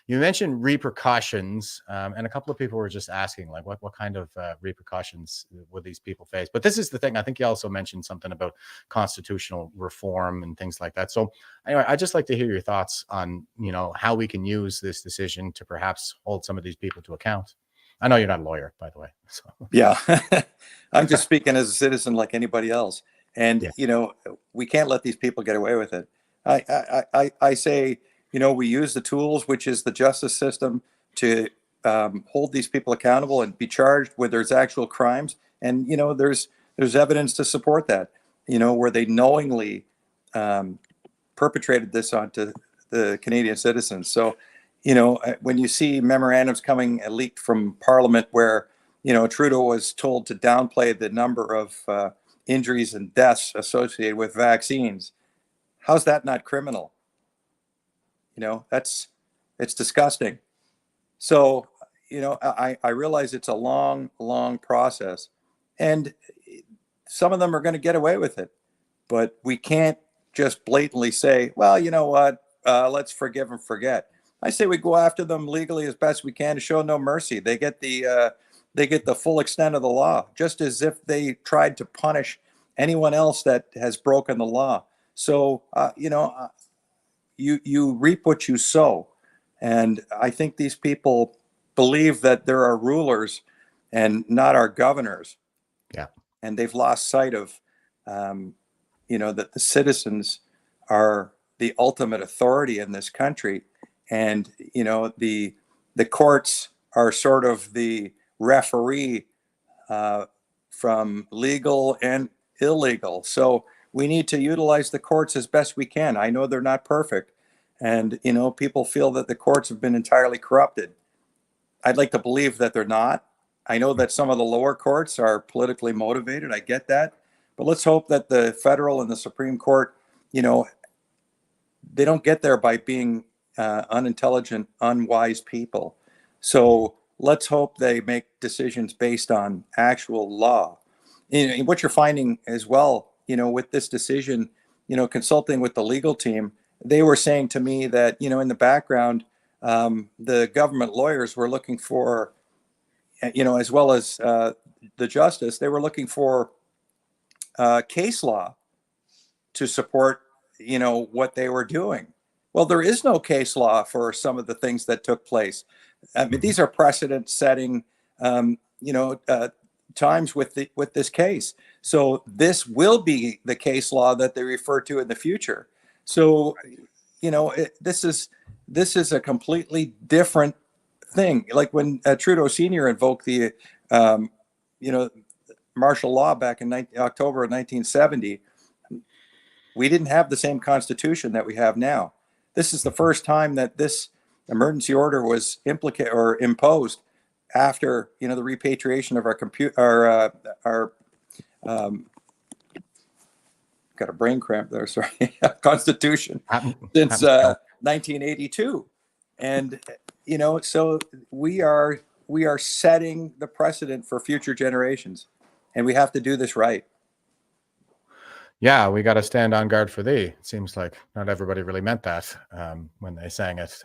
you mentioned repercussions, and a couple of people were just asking, like, what kind of repercussions would these people face? But this is the thing. I think you also mentioned something about constitutional reform and things like that. So anyway, I'd just like to hear your thoughts on, how we can use this decision to perhaps hold some of these people to account. I know you're not a lawyer, by the way. So. Yeah, I'm just speaking as a citizen like anybody else. And, we can't let these people get away with it. I say, we use the tools, which is the justice system, to hold these people accountable and be charged where there's actual crimes. And, there's evidence to support that, where they knowingly perpetrated this onto the Canadian citizens. So, when you see memorandums coming leaked from Parliament where, Trudeau was told to downplay the number of injuries and deaths associated with vaccines, how's that not criminal? It's disgusting. So, I realize it's a long, long process, and some of them are going to get away with it, but we can't just blatantly say, well, you know what, let's forgive and forget. I say we go after them legally as best we can to show no mercy. They get the full extent of the law, just as if they tried to punish anyone else that has broken the law. So, you reap what you sow. And I think these people believe that there are rulers and not our governors. Yeah. And they've lost sight of, that the citizens are the ultimate authority in this country. And, the courts are sort of the referee from legal and illegal. So we need to utilize the courts as best we can. I know they're not perfect. And, people feel that the courts have been entirely corrupted. I'd like to believe that they're not. I know that some of the lower courts are politically motivated. I get that. But let's hope that the federal and the Supreme Court, they don't get there by being unintelligent, unwise people. So let's hope they make decisions based on actual law. What you're finding as well, with this decision, consulting with the legal team, they were saying to me that, in the background, the government lawyers were looking for, as well as the justice, they were looking for case law to support, what they were doing. Well, there is no case law for some of the things that took place. I mean, these are precedent-setting, times with this case. So this will be the case law that they refer to in the future. So, this is a completely different thing. Like when Trudeau Sr. invoked the, martial law back in October of 1970, we didn't have the same constitution that we have now. This is the first time that this emergency order was imposed after, the repatriation of our got a brain cramp there, sorry, Constitution since 1982. And, so we are setting the precedent for future generations, and we have to do this right. Yeah, we got to stand on guard for thee. It seems like not everybody really meant that when they sang it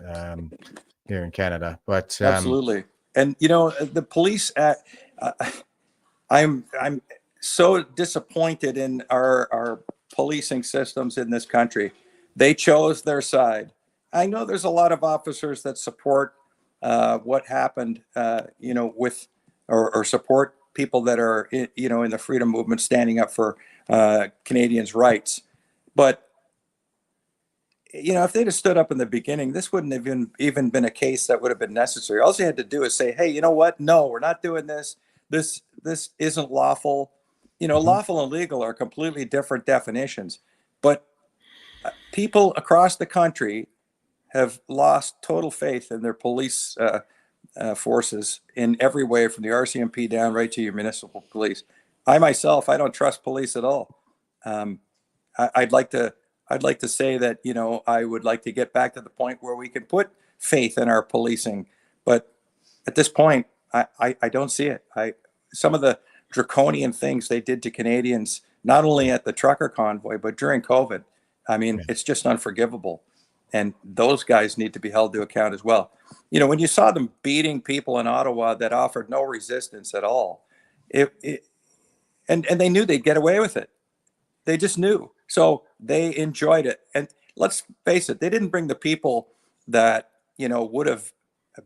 here in Canada. But absolutely. And the police. I'm so disappointed in our policing systems in this country. They chose their side. I know there's a lot of officers that support what happened, with or support people that are in the freedom movement standing up for Canadians' rights. But if they'd have stood up in the beginning, this wouldn't have even been a case that would have been necessary. All you had to do is say, hey, you know what? No, we're not doing this. This isn't lawful. Lawful and legal are completely different definitions. But people across the country have lost total faith in their police forces in every way, from the RCMP down right to your municipal police. I myself, I don't trust police at all. I'd like to say that, I would like to get back to the point where we can put faith in our policing. But at this point, I don't see it. Some of the draconian things they did to Canadians, not only at the Trucker Convoy, but during COVID, I mean, It's just unforgivable. And those guys need to be held to account as well. You know, when you saw them beating people in Ottawa that offered no resistance at all, and they knew they'd get away with it. They just knew. So they enjoyed it. And let's face it, they didn't bring the people that, you know, would have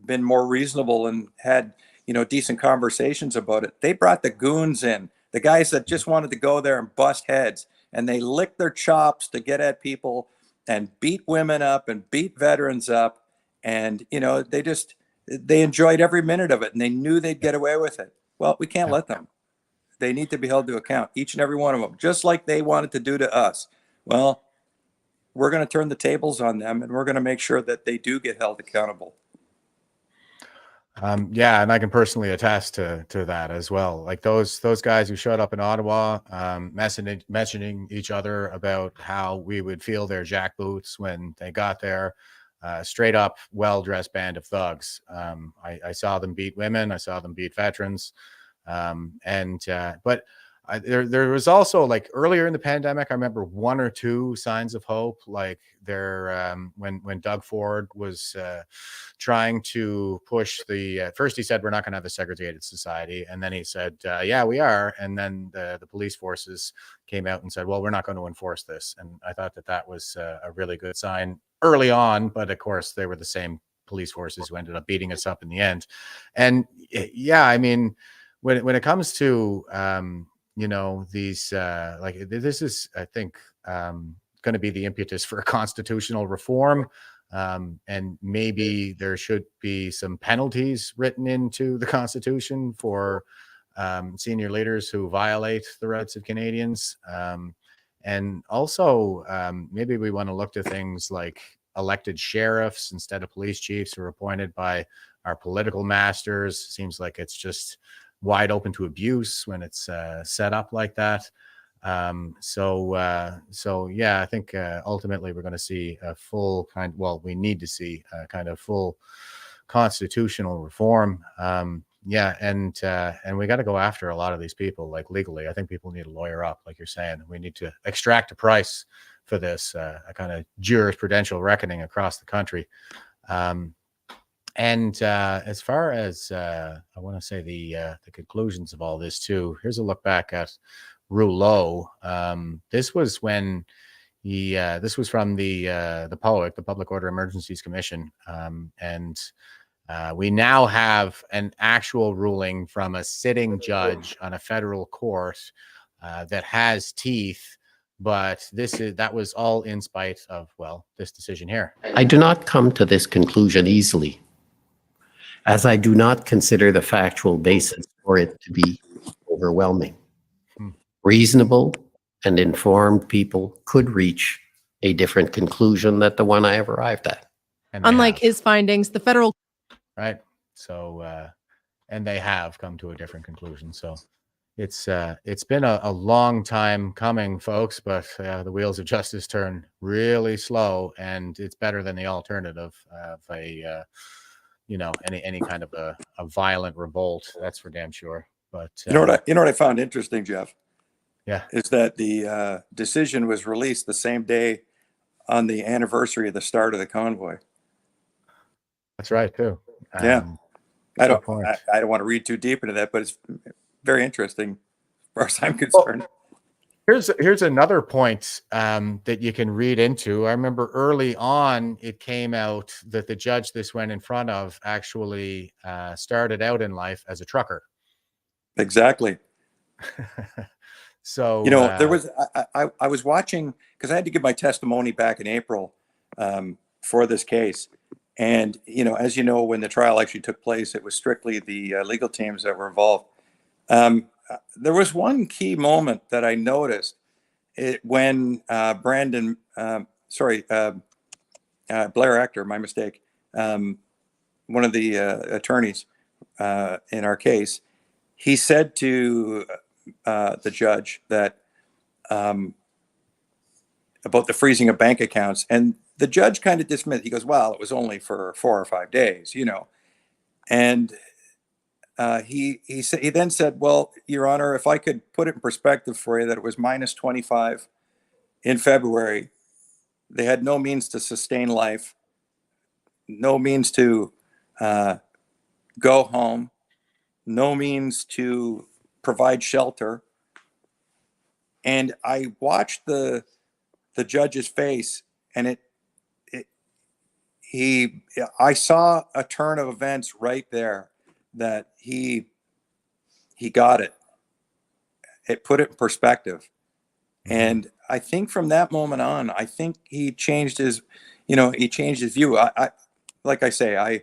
been more reasonable and had, you know, decent conversations about it. They brought the goons in, the guys that just wanted to go there and bust heads, and they licked their chops to get at people and beat women up and beat veterans up. And, you know, they enjoyed every minute of it, and they knew they'd get away with it. Well, we can't let them. They need to be held to account, each and every one of them, just like they wanted to do to us. Well, we're going to turn the tables on them, and we're going to make sure that they do get held accountable. Yeah, and I can personally attest to that as well. Like those guys who showed up in Ottawa, mentioning each other about how we would feel their jackboots when they got there. Straight up, well-dressed band of thugs. I saw them beat women. I saw them beat veterans. But there was also, like, earlier in the pandemic, I remember one or two signs of hope, like when Doug Ford was trying to push first he said, we're not going to have a segregated society. And then he said, yeah, we are. And then the police forces came out and said, well, we're not going to enforce this. And I thought that was a really good sign early on. But of course, they were the same police forces who ended up beating us up in the end. And yeah, I mean, when it comes to, you know, these, like, this is, I think, going to be the impetus for a constitutional reform. And maybe there should be some penalties written into the Constitution for senior leaders who violate the rights of Canadians. And also, maybe we want to look to things like elected sheriffs instead of police chiefs who are appointed by our political masters. Seems like it's just wide open to abuse when it's set up like that. So yeah, I think ultimately we're going to see a full we need to see a kind of full constitutional reform. Yeah, and we got to go after a lot of these people, like, legally. I think people need to lawyer up, like you're saying. We need to extract a price for this, a kind of jurisprudential reckoning across the country. And as far as I want to say the conclusions of all this too, here's a look back at Rouleau. This was when this was from the POEC, the Public Order Emergencies Commission, and we now have an actual ruling from a sitting judge on a federal court that has teeth. But that was all in spite of, well, this decision here. I do not come to this conclusion easily, as I do not consider the factual basis for it to be overwhelming. Reasonable and informed people could reach a different conclusion than the one I have arrived at. Unlike his findings, the federal... Right. So, and they have come to a different conclusion. So it's been a long time coming, folks, but the wheels of justice turn really slow, and it's better than the alternative of you know, any kind of a violent revolt. That's for damn sure. But you know what I found interesting, Jeff? Yeah, is that the decision was released the same day on the anniversary of the start of the convoy. That's right too. Yeah, I don't want to read too deep into that, but it's very interesting as far as I'm concerned. Well, here's another point that you can read into. I remember early on it came out that the judge this went in front of actually started out in life as a trucker. Exactly. So, you know, there was I was watching, because I had to give my testimony back in April for this case. And, you know, as you know, when the trial actually took place, it was strictly the legal teams that were involved. There was one key moment that I noticed when Blair Ector, my mistake, one of the attorneys in our case, he said to the judge that about the freezing of bank accounts, and the judge kind of dismissed. He goes, well, it was only for 4 or 5 days, you know. And he then said, well, Your Honor, if I could put it in perspective for you, that it was -25 in February they had no means to sustain life, no means to go home, no means to provide shelter. And I watched the judge's face, and I saw a turn of events right there that he got it. It put it in perspective. And I think from that moment on, I think he changed his view. Like I say,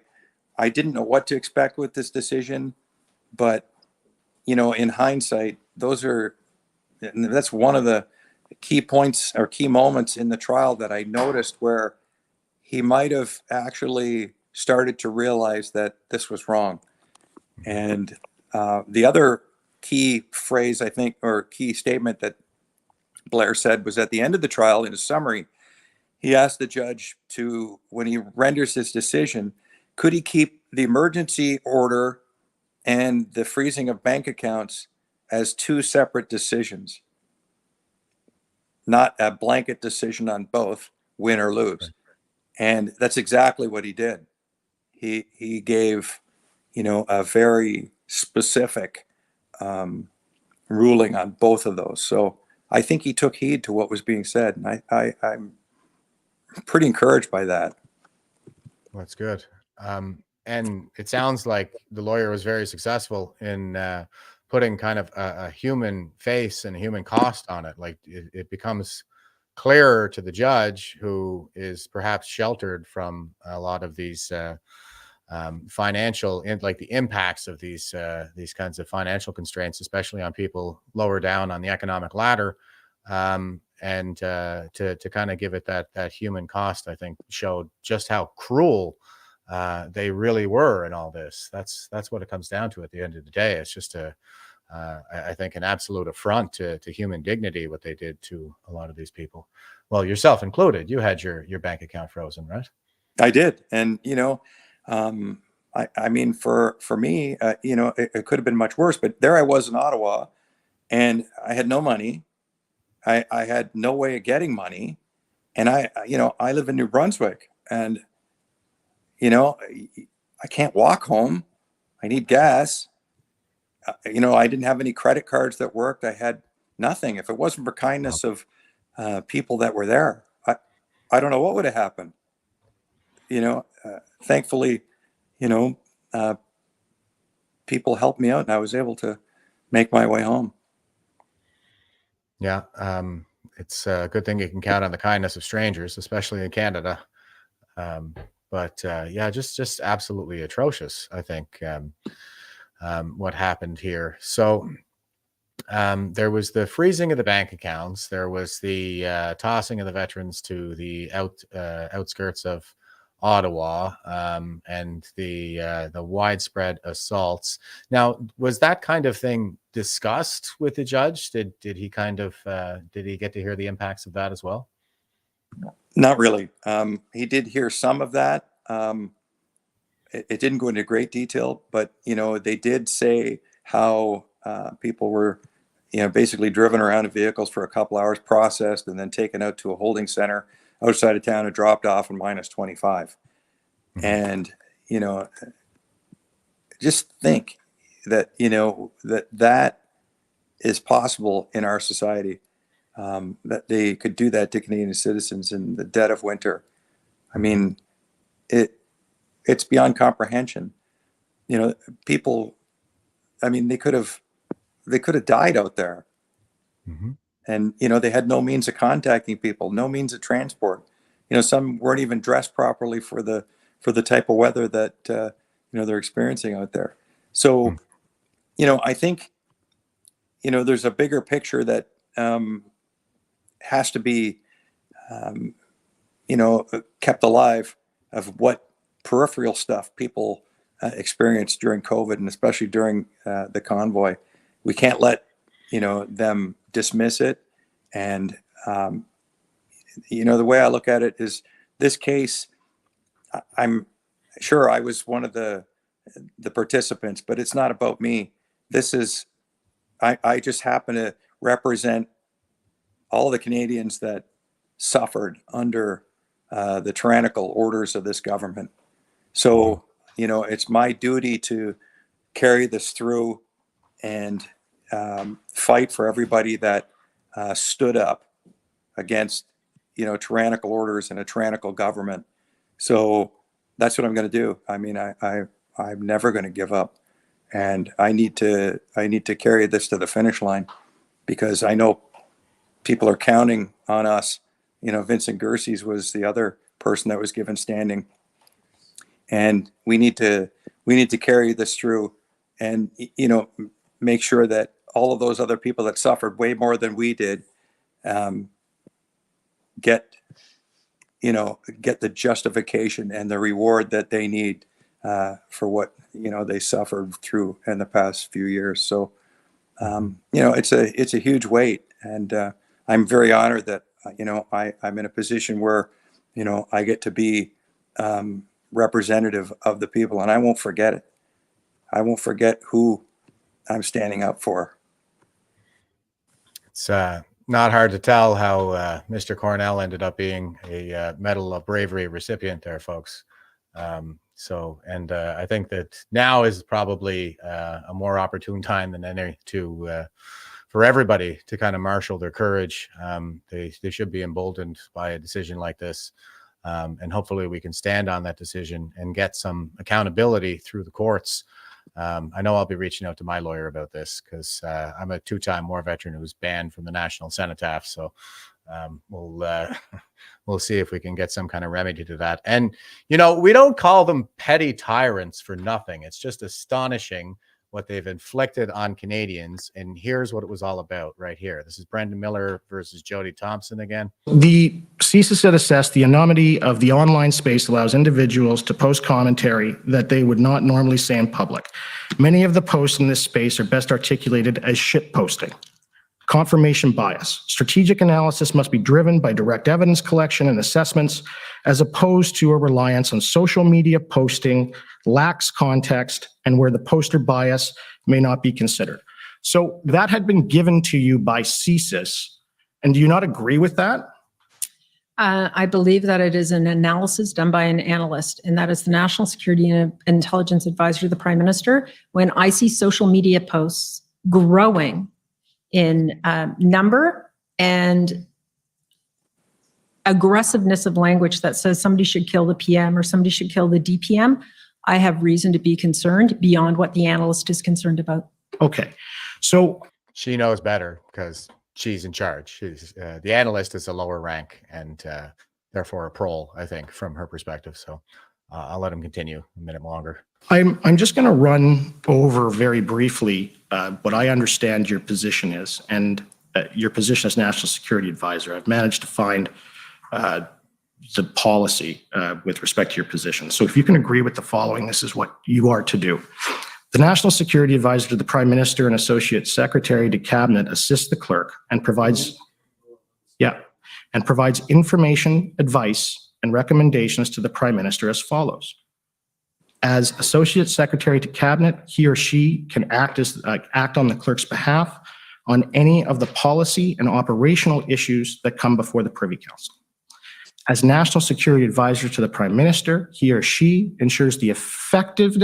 I didn't know what to expect with this decision, but in hindsight, that's one of the key points or key moments in the trial that I noticed where he might have actually started to realize that this was wrong. And the other key phrase, I think, or key statement that Blair said was at the end of the trial in a summary, he asked the judge to, when he renders his decision, could he keep the emergency order and the freezing of bank accounts as two separate decisions, not a blanket decision on both, win or lose. And that's exactly what he did. He gave, a very specific ruling on both of those. So I think he took heed to what was being said, and I'm pretty encouraged by that. That's good. And it sounds like the lawyer was very successful in putting kind of a human face and a human cost on it. Like it becomes clearer to the judge, who is perhaps sheltered from a lot of these financial, like the impacts of these kinds of financial constraints, especially on people lower down on the economic ladder. And to kind of give it that human cost, I think showed just how cruel they really were in all this. That's what it comes down to at the end of the day. It's just I think an absolute affront to human dignity, what they did to a lot of these people. Well, yourself included. You had your bank account frozen, right? I did. And, I mean, for me, it could have been much worse, but there I was in Ottawa and I had no money. I had no way of getting money. And I live in New Brunswick, and, I can't walk home. I need gas. I didn't have any credit cards that worked. I had nothing. If it wasn't for kindness of people that were there, I don't know what would have happened. Thankfully, people helped me out, and I was able to make my way home. Yeah. It's a good thing you can count on the kindness of strangers, especially in Canada. But yeah, just absolutely atrocious, I think, what happened here. So there was the freezing of the bank accounts. There was the tossing of the veterans to the outskirts of Ottawa, and the widespread assaults. Now, was that kind of thing discussed with the judge? Did he kind of did he get to hear the impacts of that as well? Not really. He did hear some of that. It didn't go into great detail, but they did say how people were basically driven around in vehicles for a couple hours, processed, and then taken out to a holding center outside of town and dropped off in minus 25. Mm-hmm. And just think that that is possible in our society, that they could do that to Canadian citizens in the dead of winter. I mean, it's beyond comprehension. People, I mean, they could have died out there. Mm-hmm. And they had no means of contacting people, no means of transport. Some weren't even dressed properly for the type of weather that they're experiencing out there. So, I think there's a bigger picture that has to be kept alive, of what peripheral stuff people experienced during COVID, and especially during the convoy. We can't let them dismiss it. And the way I look at it is, this case, I'm sure I was one of the participants, but it's not about me. This is, I just happen to represent all the Canadians that suffered under the tyrannical orders of this government. So, you know, it's my duty to carry this through and fight for everybody that stood up against, you know, tyrannical orders and a tyrannical government. So that's what I'm going to do. I mean, I'm never going to give up, and I need to carry this to the finish line, because I know people are counting on us. You know, Vincent Gerses was the other person that was given standing, and we need to carry this through, and, you know, make sure that all of those other people that suffered way more than we did get the justification and the reward that they need for what, you know, they suffered through in the past few years. So, you know, it's a huge weight, and I'm very honored that, you know, I'm in a position where, you know, I get to be representative of the people, and I won't forget it. I won't forget who I'm standing up for. It's not hard to tell how Mr. Cornell ended up being a Medal of Bravery recipient there, folks. I think that now is probably a more opportune time than any for everybody to kind of marshal their courage. They should be emboldened by a decision like this. And hopefully we can stand on that decision and get some accountability through the courts. I know I'll be reaching out to my lawyer about this, because I'm a two-time war veteran who was banned from the National Cenotaph. So we'll see if we can get some kind of remedy to that. And, you know, we don't call them petty tyrants for nothing. It's just astonishing what they've inflicted on Canadians. And here's what it was all about right here. This is Brendan Miller versus Jody Thompson again. The CSIS had assessed the anonymity of the online space allows individuals to post commentary that they would not normally say in public. Many of the posts in this space are best articulated as shit posting. Confirmation bias. Strategic analysis must be driven by direct evidence collection and assessments, as opposed to a reliance on social media posting, lacks context, and where the poster bias may not be considered. So that had been given to you by CSIS. And do you not agree with that? I believe that it is an analysis done by an analyst, and that is the National Security and Intelligence Advisor to the Prime Minister. When I see social media posts growing in number and aggressiveness of language that says somebody should kill the PM or somebody should kill the DPM, I have reason to be concerned beyond what the analyst is concerned about. Okay. So she knows better because she's in charge. She's the analyst is a lower rank and therefore a prole, I think, from her perspective. So I'll let him continue a minute longer. I'm just going to run over very briefly what I understand your position is, and your position as National Security Advisor. I've managed to find the policy with respect to your position. So if you can agree with the following, this is what you are to do. The National Security Advisor to the Prime Minister and Associate Secretary to Cabinet assists the clerk and provides information, advice, and recommendations to the Prime Minister as follows. As Associate Secretary to Cabinet, he or she can act on the clerk's behalf on any of the policy and operational issues that come before the Privy Council. As National Security Advisor to the Prime Minister, he or she ensures the effective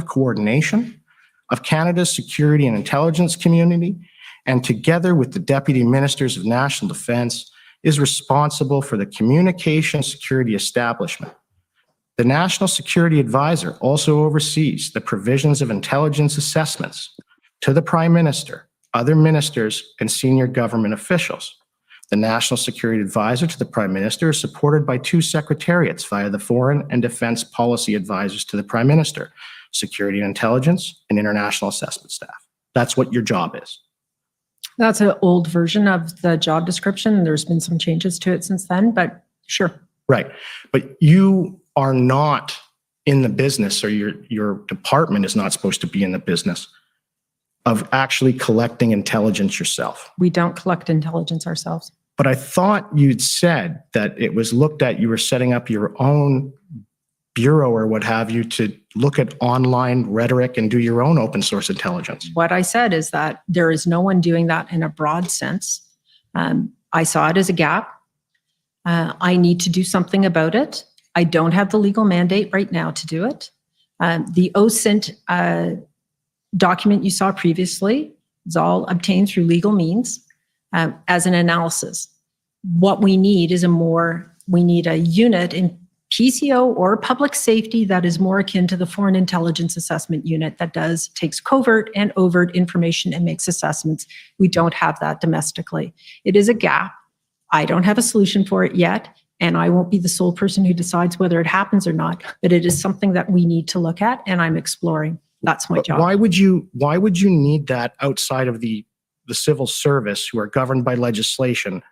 coordination of Canada's security and intelligence community, and together with the Deputy Ministers of National Defence, is responsible for the communication security establishment. The National Security Advisor also oversees the provisions of intelligence assessments to the Prime Minister, other ministers, and senior government officials. The National Security Advisor to the Prime Minister is supported by two secretariats via the Foreign and Defence Policy Advisors to the Prime Minister, Security and Intelligence, and International Assessment Staff. That's what your job is. That's an old version of the job description. There's been some changes to it since then, but sure. Right. But you are not in the business, or your department is not supposed to be in the business of actually collecting intelligence yourself. We don't collect intelligence ourselves. But I thought you'd said that it was looked at, you were setting up your own bureau or what have you to look at online rhetoric and do your own open source intelligence. What I said is that there is no one doing that in a broad sense. I saw it as a gap. I need to do something about it. I don't have the legal mandate right now to do it. The OSINT document you saw previously is all obtained through legal means as an analysis. What we need is we need a unit in PCO or public safety that is more akin to the Foreign Intelligence Assessment Unit that takes covert and overt information and makes assessments. We don't have that domestically. It is a gap. I don't have a solution for it yet, and I won't be the sole person who decides whether it happens or not, but it is something that we need to look at, and I'm exploring. That's my job. Why would you need that outside of the civil service, who are governed by legislation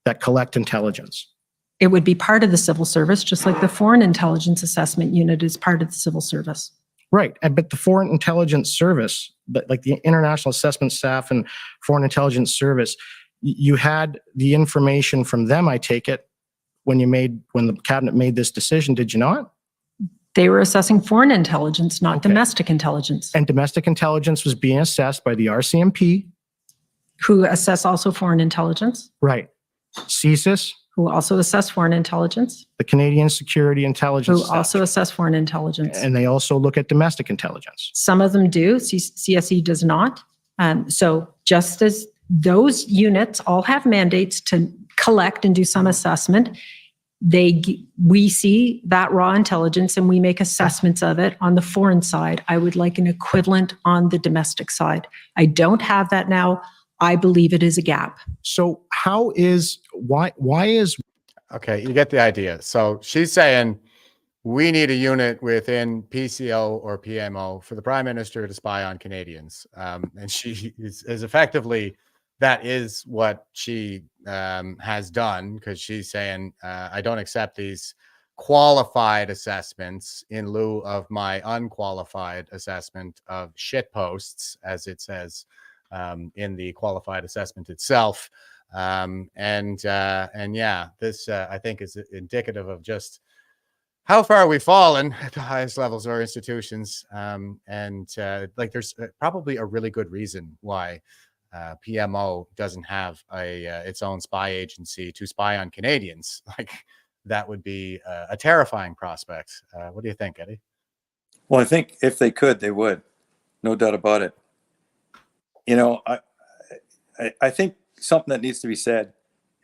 that collect intelligence? It would be part of the civil service, just like the Foreign Intelligence Assessment Unit is part of the civil service. Right. But the Foreign Intelligence Service, like the International Assessment Staff and Foreign Intelligence Service, you had the information from them, I take it, when the cabinet made this decision, did you not? They were assessing foreign intelligence, not domestic intelligence. And domestic intelligence was being assessed by the RCMP. Who assess also foreign intelligence. Right. CSIS. Who also assess foreign intelligence. The Canadian Security Intelligence Who also assess foreign intelligence. And they also look at domestic intelligence. Some of them do. CSE does not. So just as those units all have mandates to collect and do some assessment, we see that raw intelligence and we make assessments of it on the foreign side. I would like an equivalent on the domestic side. I don't have that now. I believe it is a gap. So why is... Okay, you get the idea. So she's saying we need a unit within PCO or PMO for the Prime Minister to spy on Canadians. And she is effectively, that is what she has done, because she's saying, I don't accept these qualified assessments in lieu of my unqualified assessment of shit posts, as it says in the qualified assessment itself. And yeah, this I think is indicative of just how far we've fallen at the highest levels of our institutions. Like there's probably a really good reason why PMO doesn't have its own spy agency to spy on Canadians. Like that would be a terrifying prospect. What do you think, Eddie? Well, I think if they could, they would. No doubt about it. You know, I think something that needs to be said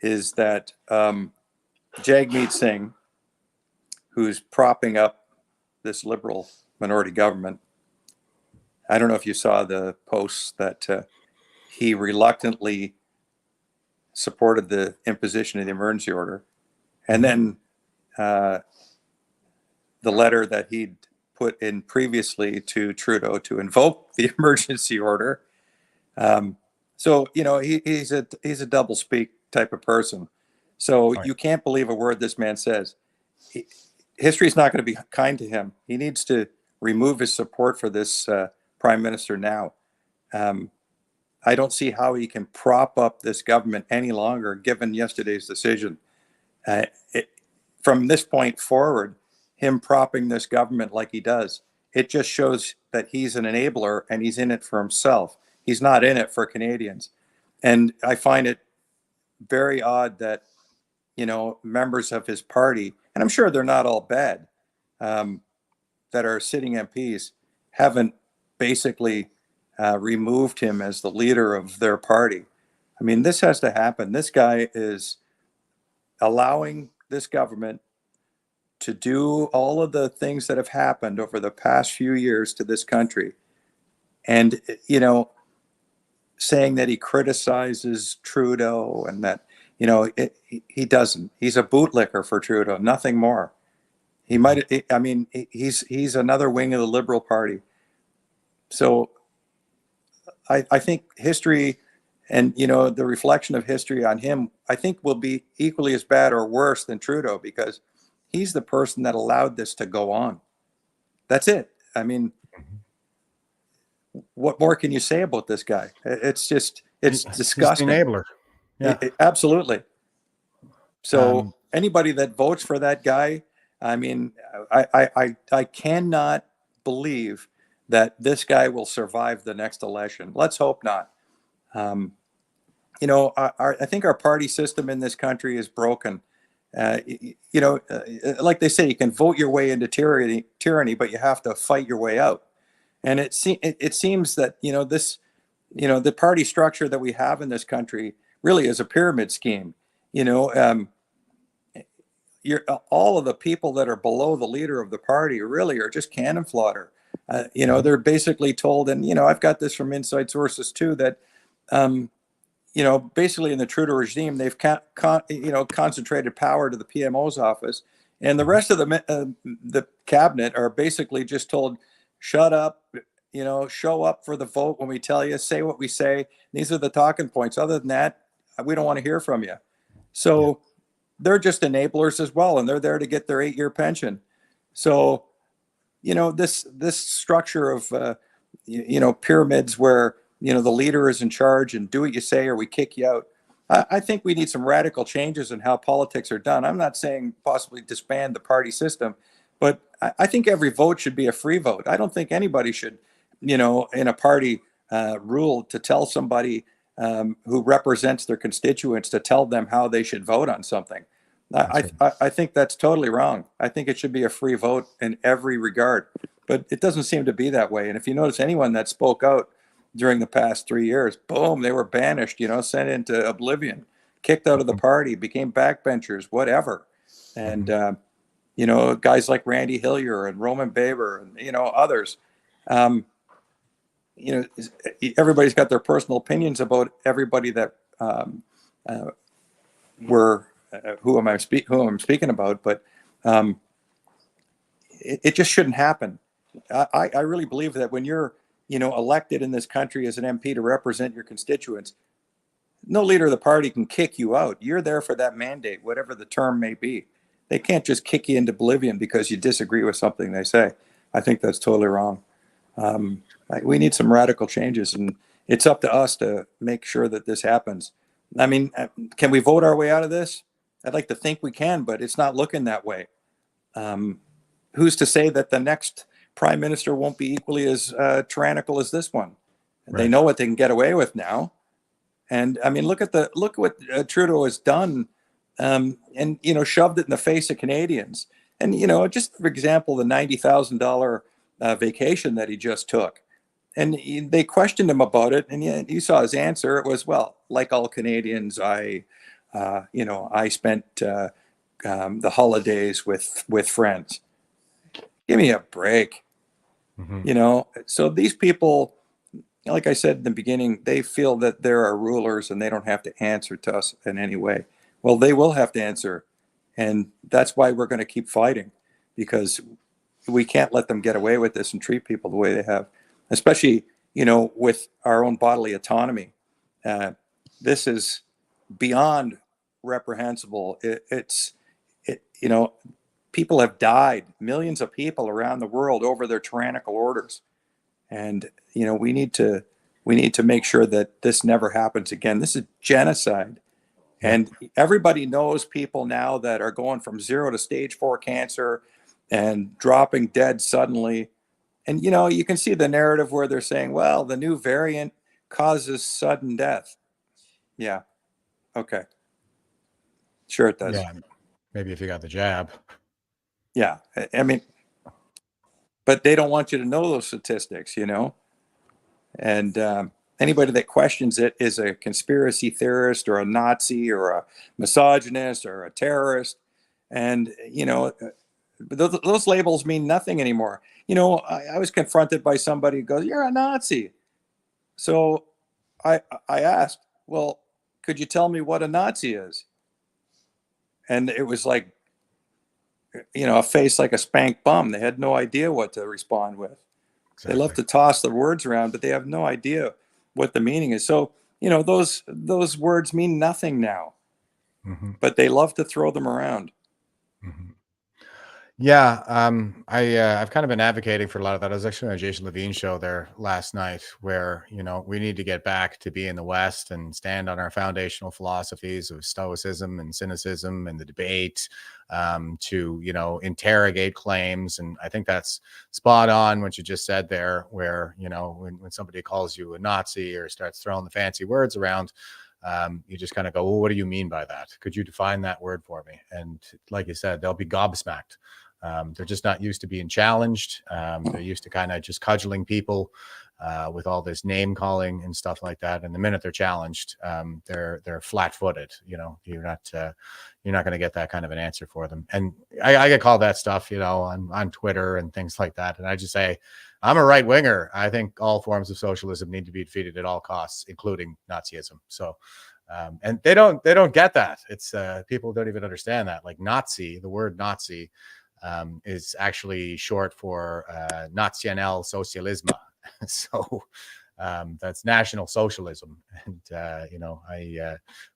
is that Jagmeet Singh, who's propping up this Liberal minority government, I don't know if you saw the posts that he reluctantly supported the imposition of the emergency order. And then the letter that he'd put in previously to Trudeau to invoke the emergency order. So, you know, he's a double speak type of person. So right. You can't believe a word this man says. History is not going to be kind to him. He needs to remove his support for this prime minister now. I don't see how he can prop up this government any longer, given yesterday's decision. From this point forward, him propping this government like he does, it just shows that he's an enabler and he's in it for himself. He's not in it for Canadians. And I find it very odd that, you know, members of his party, and I'm sure they're not all bad, that are sitting MPs, haven't basically removed him as the leader of their party. I mean, this has to happen. This guy is allowing this government to do all of the things that have happened over the past few years to this country. And, you know, saying that he criticizes Trudeau and that, you know, he doesn't. He's a bootlicker for Trudeau, nothing more. He might, I mean, he's another wing of the Liberal Party. So I think history and, you know, the reflection of history on him, I think will be equally as bad or worse than Trudeau, because he's the person that allowed this to go on. That's it. I mean, what more can you say about this guy? It's just, it's disgusting. He's an enabler. Yeah. Absolutely. So anybody that votes for that guy, I mean, I cannot believe that this guy will survive the next election. Let's hope not. I think our party system in this country is broken. Like they say, you can vote your way into tyranny, but you have to fight your way out. And it seems that, the party structure that we have in this country really is a pyramid scheme. All of the people that are below the leader of the party really are just cannon fodder. They're basically told, and, I've got this from inside sources too, that, basically in the Trudeau regime, they've concentrated power to the PMO's office, and the rest of the cabinet are basically just told, shut up, show up for the vote when we tell you, say what we say. These are the talking points. Other than that, we don't want to hear from you. So they're just enablers as well, and they're there to get their 8-year pension. So, this structure of, pyramids where, the leader is in charge and do what you say or we kick you out. I think we need some radical changes in how politics are done. I'm not saying possibly disband the party system, but I think every vote should be a free vote. I don't think anybody should, in a party rule to tell somebody who represents their constituents to tell them how they should vote on something. I think that's totally wrong. I think it should be a free vote in every regard, but it doesn't seem to be that way. And if you notice anyone that spoke out during the past 3 years, boom, they were banished, sent into oblivion, kicked out of the party, became backbenchers, whatever. And, guys like Randy Hillier and Roman Baber and, others, everybody's got their personal opinions about everybody that who I'm speaking about, but it just shouldn't happen. I really believe that when you're, elected in this country as an MP to represent your constituents, no leader of the party can kick you out. You're there for that mandate, whatever the term may be. They can't just kick you into oblivion because you disagree with something they say. I think that's totally wrong. We need some radical changes, and it's up to us to make sure that this happens. I mean, can we vote our way out of this? I'd like to think we can, but it's not looking that way. Who's to say that the next prime minister won't be equally as tyrannical as this one? Right. They know what they can get away with now. And I mean, look what Trudeau has done, and shoved it in the face of Canadians. And just for example, the $90,000 vacation that he just took, and they questioned him about it, and you saw his answer. It was, well, like all Canadians, I spent the holidays with friends. Give me a break. So these people, like I said in the beginning, they feel that there are rulers and they don't have to answer to us in any way. Well, they will have to answer. And that's why we're going to keep fighting, because we can't let them get away with this and treat people the way they have, especially, with our own bodily autonomy. This is beyond reprehensible. People have died, millions of people around the world over their tyrannical orders. And, we need to make sure that this never happens again. This is genocide. And everybody knows people now that are going from 0 to stage 4 cancer and dropping dead suddenly. And, you can see the narrative where they're saying, well, the new variant causes sudden death. Yeah. Okay. Sure it does. Yeah. Maybe if you got the jab. Yeah. I mean, but they don't want you to know those statistics, and anybody that questions it is a conspiracy theorist or a Nazi or a misogynist or a terrorist. And, those labels mean nothing anymore. I was confronted by somebody who goes, "You're a Nazi." So I asked, well, could you tell me what a Nazi is? And it was like, a face like a spanked bum. They had no idea what to respond with. Exactly. They love to toss the words around, but they have no idea what the meaning is. So, those words mean nothing now, but they love to throw them around. Yeah, I've kind of been advocating for a lot of that. I was actually on a Jason Levine show there last night, where we need to get back to be in the West and stand on our foundational philosophies of stoicism and cynicism and the debate, to interrogate claims. And I think that's spot on what you just said there, where when somebody calls you a Nazi or starts throwing the fancy words around, you just kind of go, well, what do you mean by that? Could you define that word for me? And like you said, they'll be gobsmacked. They're just not used to being challenged. They're used to kind of just cudgeling people with all this name calling and stuff like that. And the minute they're challenged, they're flat-footed. You know, you're not going to get that kind of an answer for them. And I get called that stuff, you know, on Twitter and things like that. And I just say, I'm a right winger. I think all forms of socialism need to be defeated at all costs, including Nazism. So, and they don't get that. It's people don't even understand that. Like Nazi, the word Nazi is actually short for Nationale Socialisme. So that's National Socialism. And you know,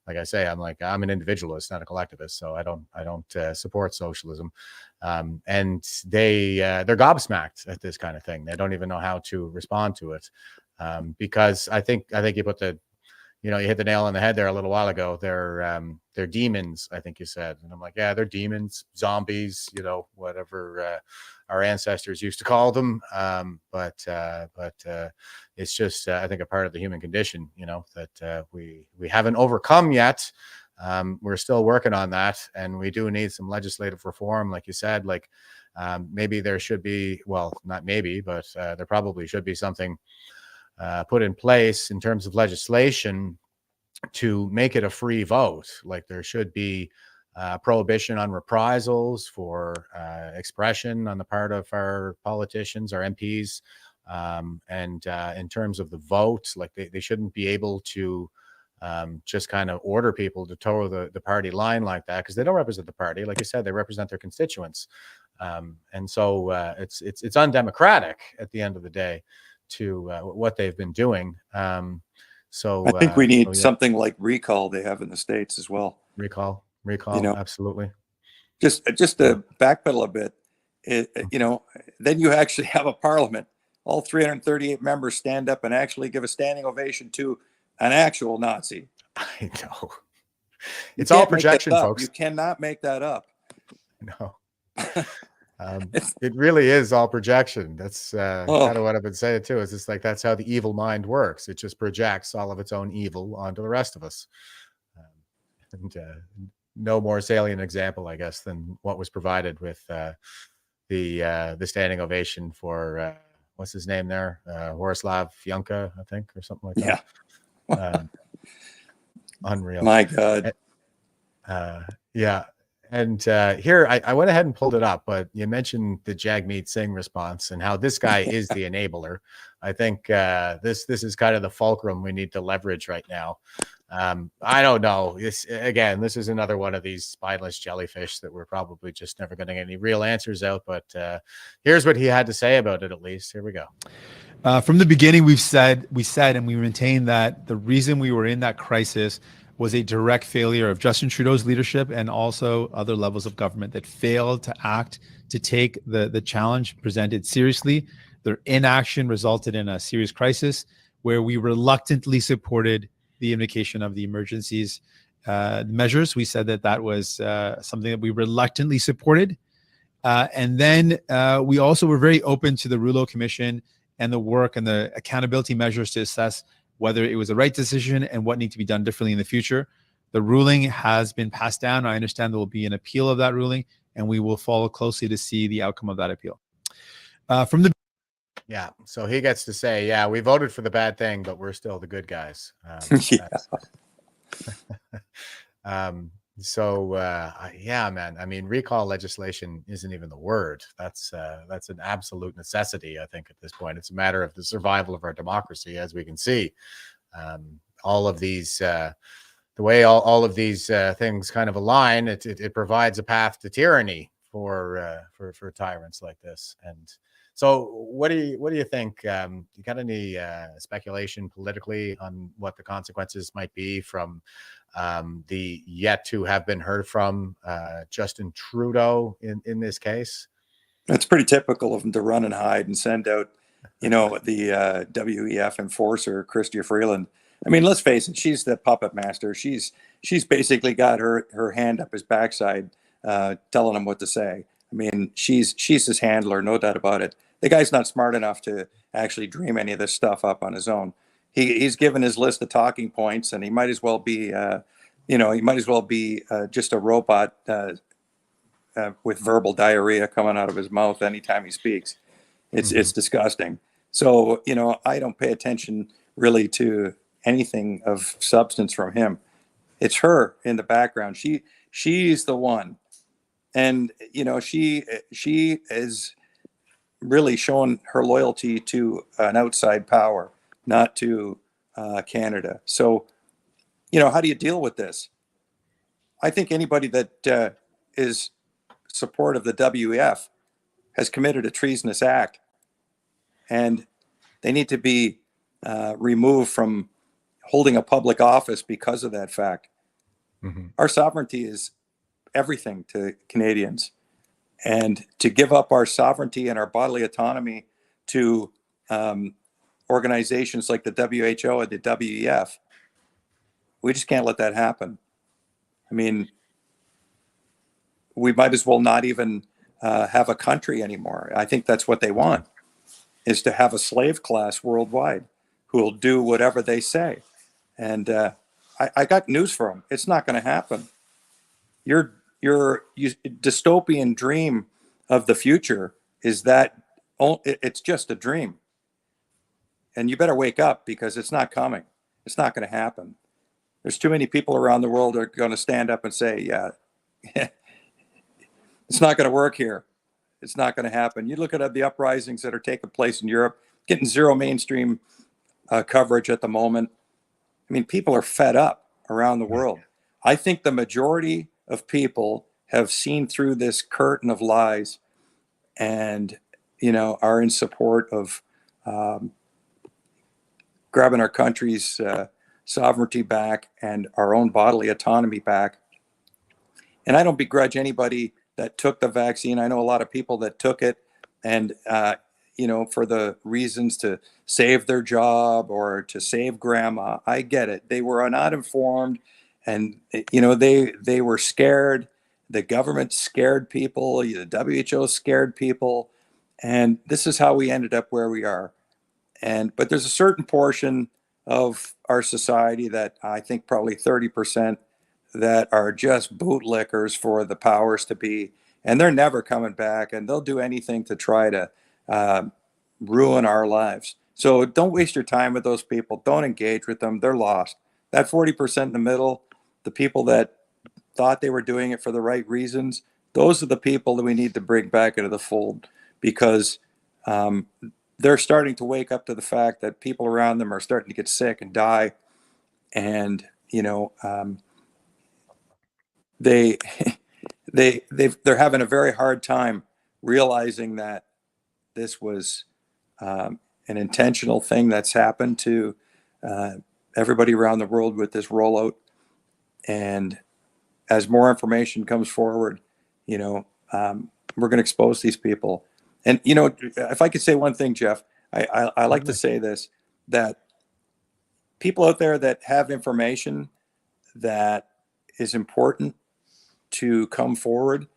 like I say, I'm an individualist, not a collectivist. So I don't support socialism. And they're gobsmacked at this kind of thing. They don't even know how to respond to it, because I think you put you hit the nail on the head there a little while ago. They're demons, I think you said. And I'm like, yeah, they're demons, zombies, you know, whatever our ancestors used to call them. But it's just, I think, a part of the human condition, you know, that we haven't overcome yet. We're still working on that, and we do need some legislative reform, like you said. Like maybe there should be, well, not maybe, but there probably should be something put in place in terms of legislation to make it a free vote. Like there should be prohibition on reprisals for expression on the part of our politicians, our MPs, and in terms of the vote, like they shouldn't be able to just kind of order people to toe the party line like that, because they don't represent the party. Like you said, they represent their constituents, and so it's undemocratic at the end of the day to what they've been doing. So I think we need something like recall they have in the States as well. Recall, you know, absolutely. Just to backpedal a bit, you know, then you actually have a parliament. All 338 members stand up and actually give a standing ovation to an actual Nazi. I know. It's all projection, folks. You cannot make that up. No. It really is all projection. That's kind of what I've been saying too. Is it's like that's how the evil mind works. It just projects all of its own evil onto the rest of us. And no more salient example, I guess, than what was provided with the standing ovation for what's his name there, Horislav Yunka, I think, or something like that. Yeah. Unreal. My God. Yeah. And here, I went ahead and pulled it up, but you mentioned the Jagmeet Singh response and how this guy is the enabler. I think this is kind of the fulcrum we need to leverage right now. I don't know. This is another one of these spineless jellyfish that we're probably just never going to get any real answers out. But here's what he had to say about it, at least. Here we go. From the beginning, we said, and we maintain that the reason we were in that crisis was a direct failure of Justin Trudeau's leadership and also other levels of government that failed to act, to take the challenge presented seriously. Their inaction resulted in a serious crisis where we reluctantly supported the invocation of the emergencies measures. We said that was something that we reluctantly supported. And then we also were very open to the Rouleau Commission and the work and the accountability measures to assess whether it was the right decision and what needs to be done differently in the future. The ruling has been passed down. I understand there will be an appeal of that ruling, and we will follow closely to see the outcome of that appeal. Yeah, so he gets to say, yeah, we voted for the bad thing, but we're still the good guys. Yeah, man. I mean, recall legislation isn't even the word. That's an absolute necessity, I think, at this point. It's a matter of the survival of our democracy, as we can see. All of these, the way all of these things kind of align, it provides a path to tyranny for tyrants like this. And so, what do you think? You got any speculation politically on what the consequences might be from the yet to have been heard from Justin Trudeau in this case? It's pretty typical of him to run and hide and send out, the WEF enforcer, Chrystia Freeland. I mean, let's face it, she's the puppet master. She's basically got her hand up his backside, telling him what to say. I mean, she's his handler, no doubt about it. The guy's not smart enough to actually dream any of this stuff up on his own. he's given his list of talking points, and he might as well be, just a robot with verbal diarrhea coming out of his mouth anytime he speaks. It's disgusting. So, I don't pay attention really to anything of substance from him. It's her in the background. She's the one. And, she is really showing her loyalty to an outside power, not to Canada. So, how do you deal with this? I think anybody that is support of the WEF has committed a treasonous act, and they need to be removed from holding a public office because of that fact. Our sovereignty is everything to Canadians, and to give up our sovereignty and our bodily autonomy to organizations like the WHO and the WEF, we just can't let that happen. I mean, we might as well not even have a country anymore. I think that's what they want, is to have a slave class worldwide who will do whatever they say. And I got news for them. It's not going to happen. Your dystopian dream of the future is that it's just a dream. And you better wake up, because it's not coming. It's not going to happen. There's too many people around the world that are going to stand up and say, yeah, it's not going to work here. It's not going to happen. You look at the uprisings that are taking place in Europe, getting zero mainstream coverage at the moment. I mean, people are fed up around the world. I think the majority of people have seen through this curtain of lies and, are in support of grabbing our country's sovereignty back and our own bodily autonomy back. And I don't begrudge anybody that took the vaccine. I know a lot of people that took it and, for the reasons to save their job or to save grandma. I get it. They were not informed, and, they were scared. The government scared people. The WHO scared people. And this is how we ended up where we are. But there's a certain portion of our society that I think probably 30% that are just bootlickers for the powers to be, and they're never coming back, and they'll do anything to try to ruin our lives. So don't waste your time with those people. Don't engage with them. They're lost. That 40% in the middle, the people that thought they were doing it for the right reasons, those are the people that we need to bring back into the fold, because they're starting to wake up to the fact that people around them are starting to get sick and die. And, they're having a very hard time realizing that this was an intentional thing that's happened to everybody around the world with this rollout. And as more information comes forward, we're going to expose these people. And, if I could say one thing, Jeff, I like to say this, that people out there that have information that is important to come forward,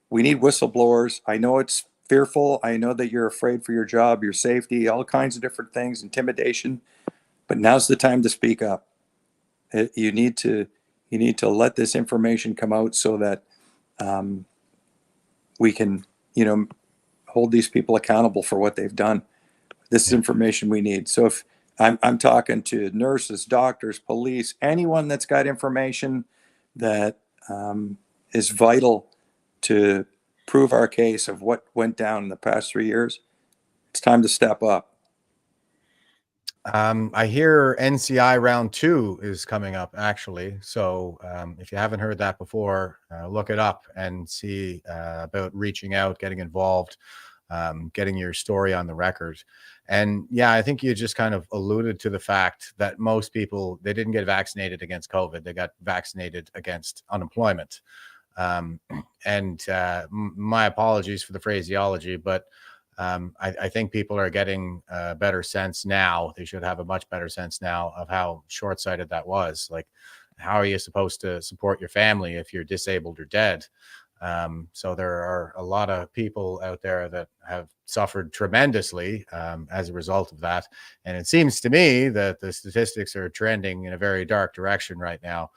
we need whistleblowers. I know it's fearful. I know that you're afraid for your job, your safety, all kinds of different things, intimidation, but now's the time to speak up. You need to let this information come out so that we can, hold these people accountable for what they've done. This is information we need. So if I'm talking to nurses, doctors, police, anyone that's got information that is vital to prove our case of what went down in the past 3 years, it's time to step up. I hear NCI round 2 is coming up, actually. So if you haven't heard that before, look it up and see about reaching out, getting involved, getting your story on the record. And yeah, I think you just kind of alluded to the fact that most people, they didn't get vaccinated against COVID. They got vaccinated against unemployment. My apologies for the phraseology, but I think people are getting a better sense now. They should have a much better sense now of how short-sighted that was. Like, how are you supposed to support your family if you're disabled or dead? So there are a lot of people out there that have suffered tremendously as a result of that. And it seems to me that the statistics are trending in a very dark direction right now,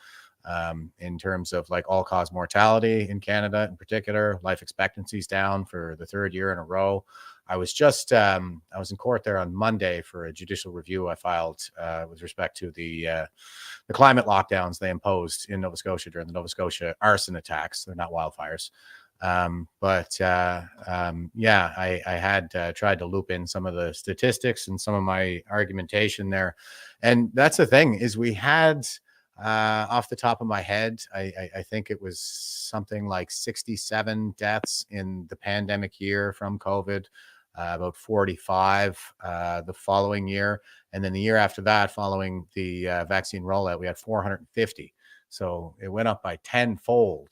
in terms of like all-cause mortality in Canada in particular. Life expectancy is down for the third year in a row. I was just I was in court there on Monday for a judicial review I filed with respect to the climate lockdowns they imposed in Nova Scotia during the Nova Scotia arson attacks. They're not wildfires. Yeah, I had tried to loop in some of the statistics and some of my argumentation there. And that's the thing, is we had, off the top of my head, I think it was something like 67 deaths in the pandemic year from COVID, about 45 the following year. And then the year after that, following the vaccine rollout, we had 450. So it went up by tenfold.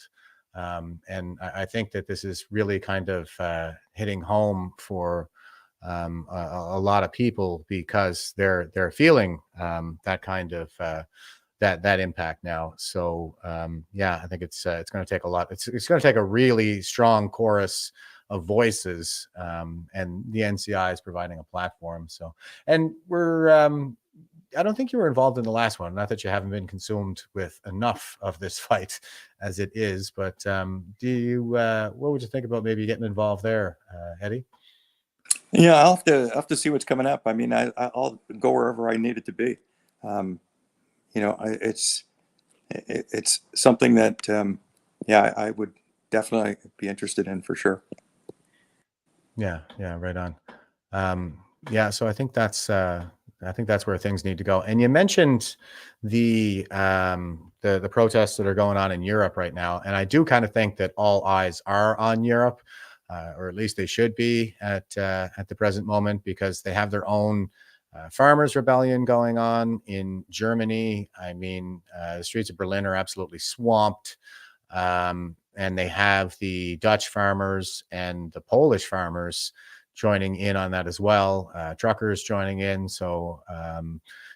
And I think that this is really kind of hitting home for a lot of people, because they're feeling that kind of that impact now. So yeah, I think it's going to take a lot. It's going to take a really strong chorus of voices, and the NCI is providing a platform. So, and we're I don't think you were involved in the last one. Not that you haven't been consumed with enough of this fight as it is, but do you? What would you think about maybe getting involved there, Eddie? Yeah, I'll have to see what's coming up. I mean, I'll go wherever I need it to be. You know, it's something that yeah, I would definitely be interested in for sure. Yeah, right on. Yeah, so I think that's where things need to go. And you mentioned the protests that are going on in Europe right now, and I do kind of think that all eyes are on Europe, or at least they should be at the present moment, because they have their own farmers' rebellion going on in Germany. I mean, the streets of Berlin are absolutely swamped. And they have the Dutch farmers and the Polish farmers joining in on that as well. Truckers joining in. So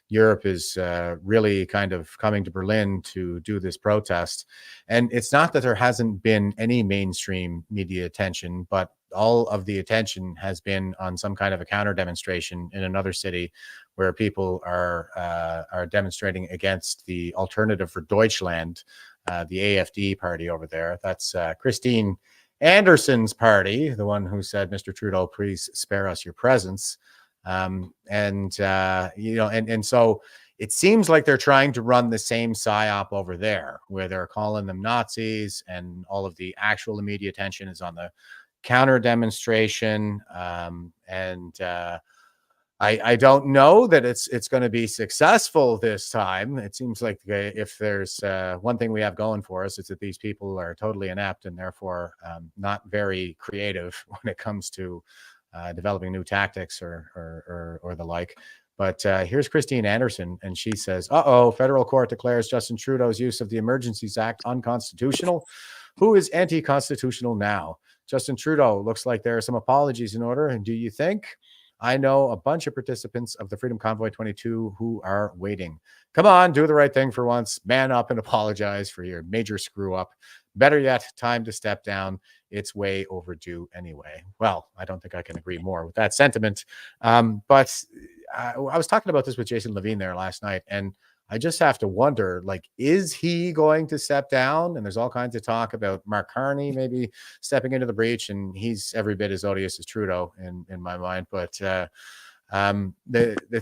Europe is really kind of coming to Berlin to do this protest. And it's not that there hasn't been any mainstream media attention, but all of the attention has been on some kind of a counter demonstration in another city, where people are demonstrating against the Alternative for Deutschland, the AFD party over there. That's Christine Anderson's party, the one who said, "Mr. Trudeau, please spare us your presence." You know, and so it seems like they're trying to run the same psyop over there, where they're calling them Nazis, and all of the actual media attention is on the counter demonstration. I don't know that it's going to be successful this time. It seems like if there's one thing we have going for us, it's that these people are totally inept and therefore not very creative when it comes to developing new tactics or the like. But here's Christine Anderson, and she says, federal court declares Justin Trudeau's use of the Emergencies Act unconstitutional. Who is anti-constitutional now? Justin Trudeau, looks like there are some apologies in order. And do you think? I know a bunch of participants of the Freedom Convoy 22 who are waiting. Come on, do the right thing for once. Man up and apologize for your major screw up. Better yet, time to step down. It's way overdue anyway. Well, I don't think I can agree more with that sentiment. But I was talking about this with Jason Levine there last night, and I just have to wonder, like, is he going to step down? And there's all kinds of talk about Mark Carney maybe stepping into the breach, and he's every bit as odious as Trudeau in my mind. But the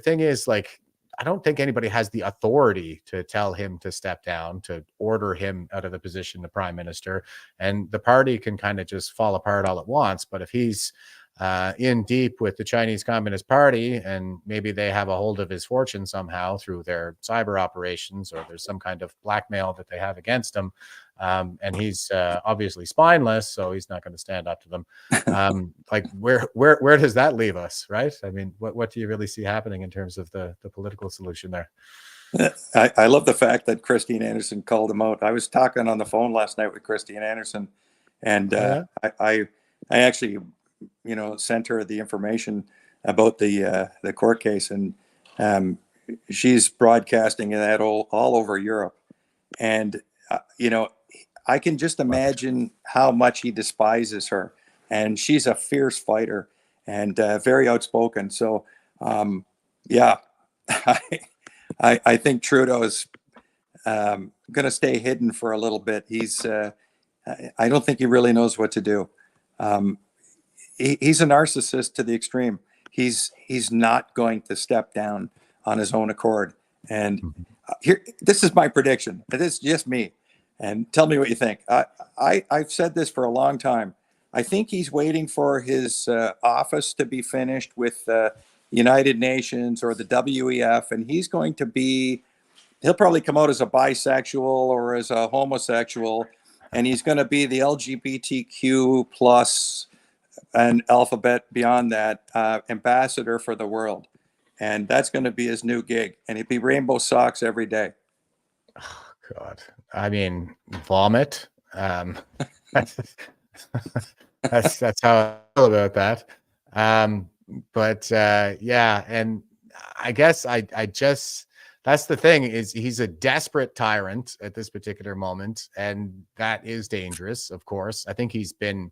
thing is, like, I don't think anybody has the authority to tell him to step down, to order him out of the position of prime minister. And the party can kind of just fall apart all at once. But if he's in deep with the Chinese Communist Party, and maybe they have a hold of his fortune somehow through their cyber operations, or there's some kind of blackmail that they have against him, and he's obviously spineless, so he's not going to stand up to them. Like, where does that leave us, right? I mean, what do you really see happening in terms of the political solution there? I love the fact that Christine Anderson called him out. I was talking on the phone last night with Christine Anderson, and I actually, sent her the information about the court case, and she's broadcasting that all over Europe. And I can just imagine how much he despises her. And she's a fierce fighter and very outspoken. So, yeah, I think Trudeau is going to stay hidden for a little bit. I don't think he really knows what to do. He's a narcissist to the extreme. He's not going to step down on his own accord. And this is my prediction. It is just me. And tell me what you think. I've said this for a long time. I think he's waiting for his office to be finished with United Nations or the WEF, and he'll probably come out as a bisexual or as a homosexual, and he's going to be the LGBTQ plus an alphabet beyond that ambassador for the world. And that's going to be his new gig. And it'd be rainbow socks every day. Oh, God. I mean, vomit. That's how I feel about that. But yeah, and I guess that's the thing, is he's a desperate tyrant at this particular moment, and that is dangerous, of course. I think he's been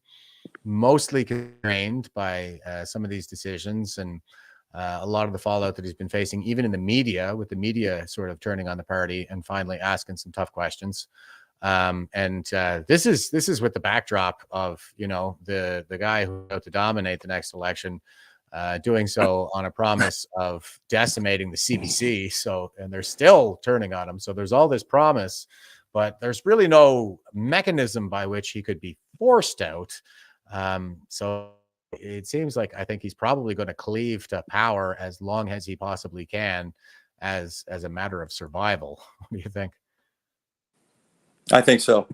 mostly constrained by some of these decisions and a lot of the fallout that he's been facing, even in the media, with the media sort of turning on the party and finally asking some tough questions. This is with the backdrop of, the guy who's out to dominate the next election, doing so on a promise of decimating the CBC. So, and they're still turning on him. So there's all this promise, but there's really no mechanism by which he could be forced out. So it seems like I think he's probably going to cleave to power as long as he possibly can, as a matter of survival. What do you think? I think so.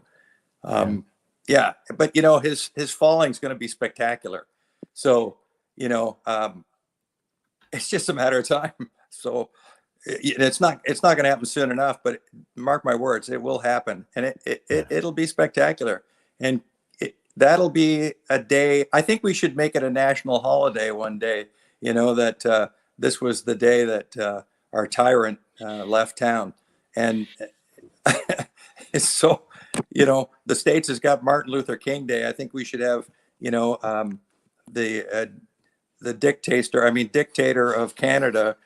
Yeah, but his falling is going to be spectacular. So it's just a matter of time. So it's not going to happen soon enough. But mark my words, it will happen, and it'll be spectacular. And that'll be a day. I think we should make it a national holiday one day. That this was the day that our tyrant left town, and it's so. The States has got Martin Luther King Day. I think we should have, the dictator of Canada,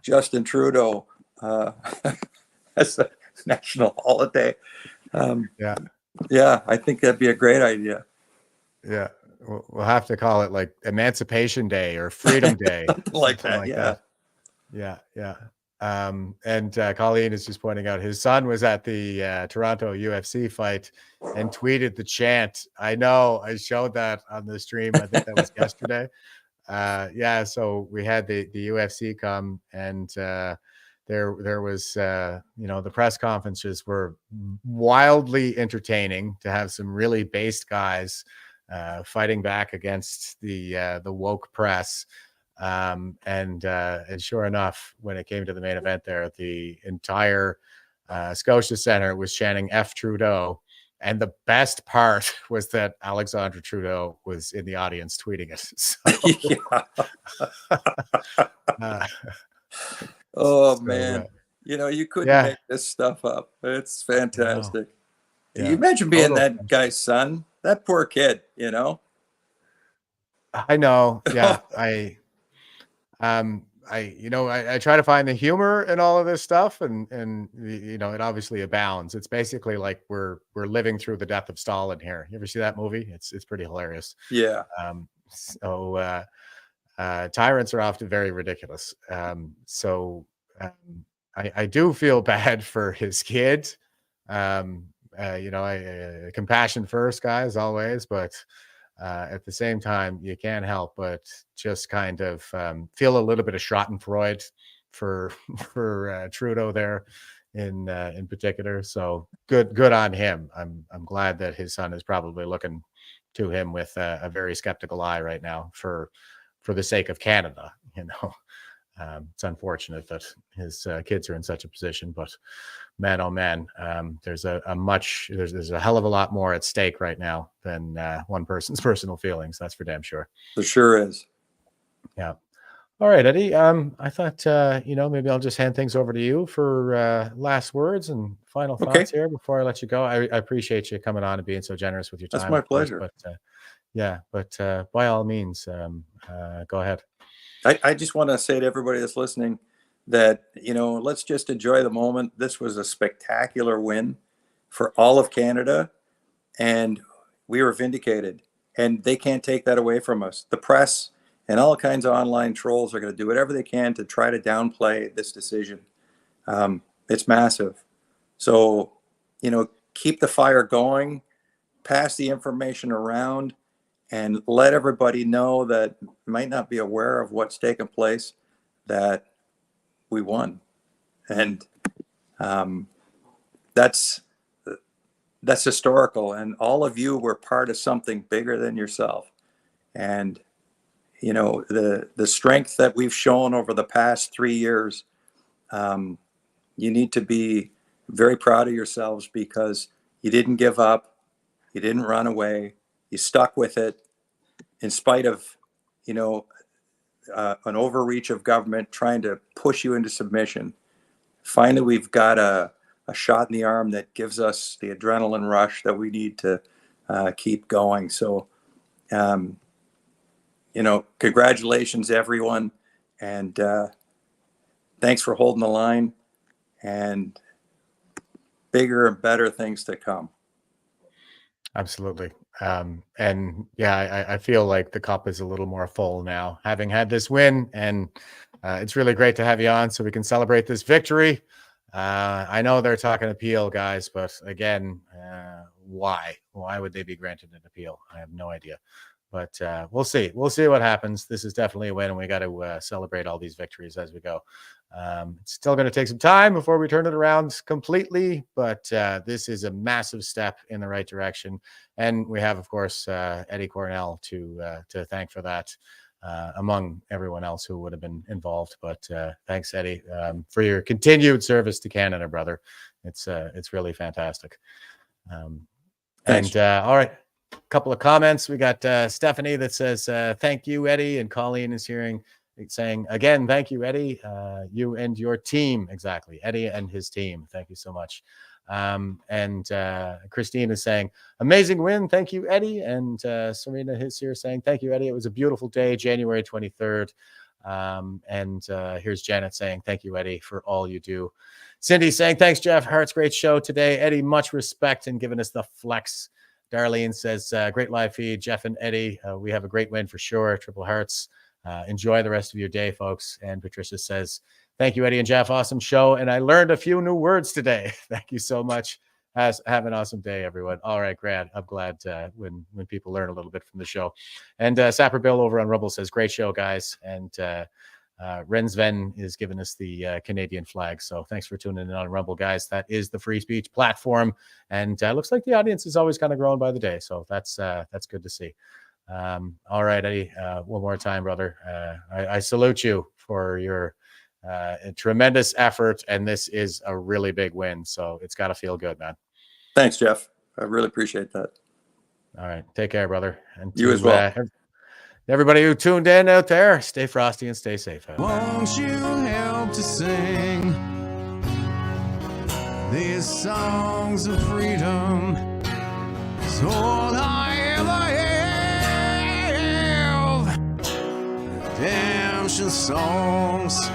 Justin Trudeau, as a national holiday. Yeah, I think that'd be a great idea. Yeah, we'll have to call it like Emancipation Day or Freedom Day, like that. Yeah. And Colleen is just pointing out his son was at the Toronto UFC fight and tweeted the chant. I know, I showed that on the stream. I think that was yesterday. So we had the UFC come, and there was the press conferences were wildly entertaining to have some really based guys fighting back against the woke press. And sure enough, when it came to the main event there, the entire Scotia Center was chanting F Trudeau. And the best part was that Alexandre Trudeau was in the audience tweeting it. So, man, you couldn't make this stuff up. It's fantastic. Yeah. You imagine being that guy's son, that poor kid, I know. Yeah. I try to find the humor in all of this stuff, and it obviously abounds. It's basically like we're living through the death of Stalin here. You ever see that movie? It's pretty hilarious. Yeah. Tyrants are often very ridiculous. I do feel bad for his kid. Compassion first, guys, always, but at the same time, you can't help but just kind of feel a little bit of Schadenfreude for Trudeau there in particular. So good on him. I'm glad that his son is probably looking to him with a very skeptical eye right now for the sake of Canada. It's unfortunate that his kids are in such a position, but man, oh man, there's a hell of a lot more at stake right now than one person's personal feelings. That's for damn sure. There sure is. Yeah. All right, Eddie. I thought maybe I'll just hand things over to you for last words and final Okay. thoughts here before I let you go. I appreciate you coming on and being so generous with your time. That's my of course, pleasure. but by all means, go ahead. I just want to say to everybody that's listening that, let's just enjoy the moment. This was a spectacular win for all of Canada, and we were vindicated, and they can't take that away from us. The press and all kinds of online trolls are going to do whatever they can to try to downplay this decision. It's massive. So, keep the fire going, pass the information around, and let everybody know that might not be aware of what's taken place, that we won. And that's historical. And all of you were part of something bigger than yourself. And the strength that we've shown over the past 3 years, you need to be very proud of yourselves, because you didn't give up, you didn't run away, you stuck with it in spite of an overreach of government trying to push you into submission. Finally, we've got a shot in the arm that gives us the adrenaline rush that we need to keep going. So congratulations, everyone. And thanks for holding the line, and bigger and better things to come. Absolutely. I feel like the cup is a little more full now, having had this win, and it's really great to have you on so we can celebrate this victory. I know they're talking appeal, guys, but again, why? Why would they be granted an appeal? I have no idea. But we'll see. We'll see what happens. This is definitely a win, and we got to celebrate all these victories as we go. It's still going to take some time before we turn it around completely, but this is a massive step in the right direction. And we have, of course, Eddie Cornell to thank for that, among everyone else who would have been involved. But thanks, Eddie, for your continued service to Canada, brother. It's really fantastic. Thanks. All right. A couple of comments. We got Stephanie that says, thank you, Eddie. And Colleen is saying, again, thank you, Eddie. You and your team. Exactly. Eddie and his team. Thank you so much. And Christine is saying, amazing win. Thank you, Eddie. And Serena is here saying, thank you, Eddie. It was a beautiful day, January 23rd. Here's Janet saying, thank you, Eddie, for all you do. Cindy saying, thanks, Jeff. Hearts, great show today. Eddie, much respect and giving us the flex. Darlene says, great live feed, Jeff and Eddie. We have a great win for sure. Triple hearts. Enjoy the rest of your day, folks. And Patricia says, thank you, Eddie and Jeff. Awesome show. And I learned a few new words today. Thank you so much. Have an awesome day, everyone. All right, Grant. I'm glad when people learn a little bit from the show. And Sapper Bill over on Rumble says, great show, guys. And Rensven is giving us the Canadian flag. So thanks for tuning in on Rumble, guys. That is the free speech platform. And looks like the audience is always kind of growing by the day. So that's good to see. All right, Eddie, one more time, brother. I salute you for your tremendous effort. And this is a really big win. So it's got to feel good, man. Thanks, Jeff. I really appreciate that. All right. Take care, brother. And you as well. Everybody who tuned in out there, stay frosty and stay safe. Won't you help to sing these songs of freedom? It's all I ever have. Redemption songs.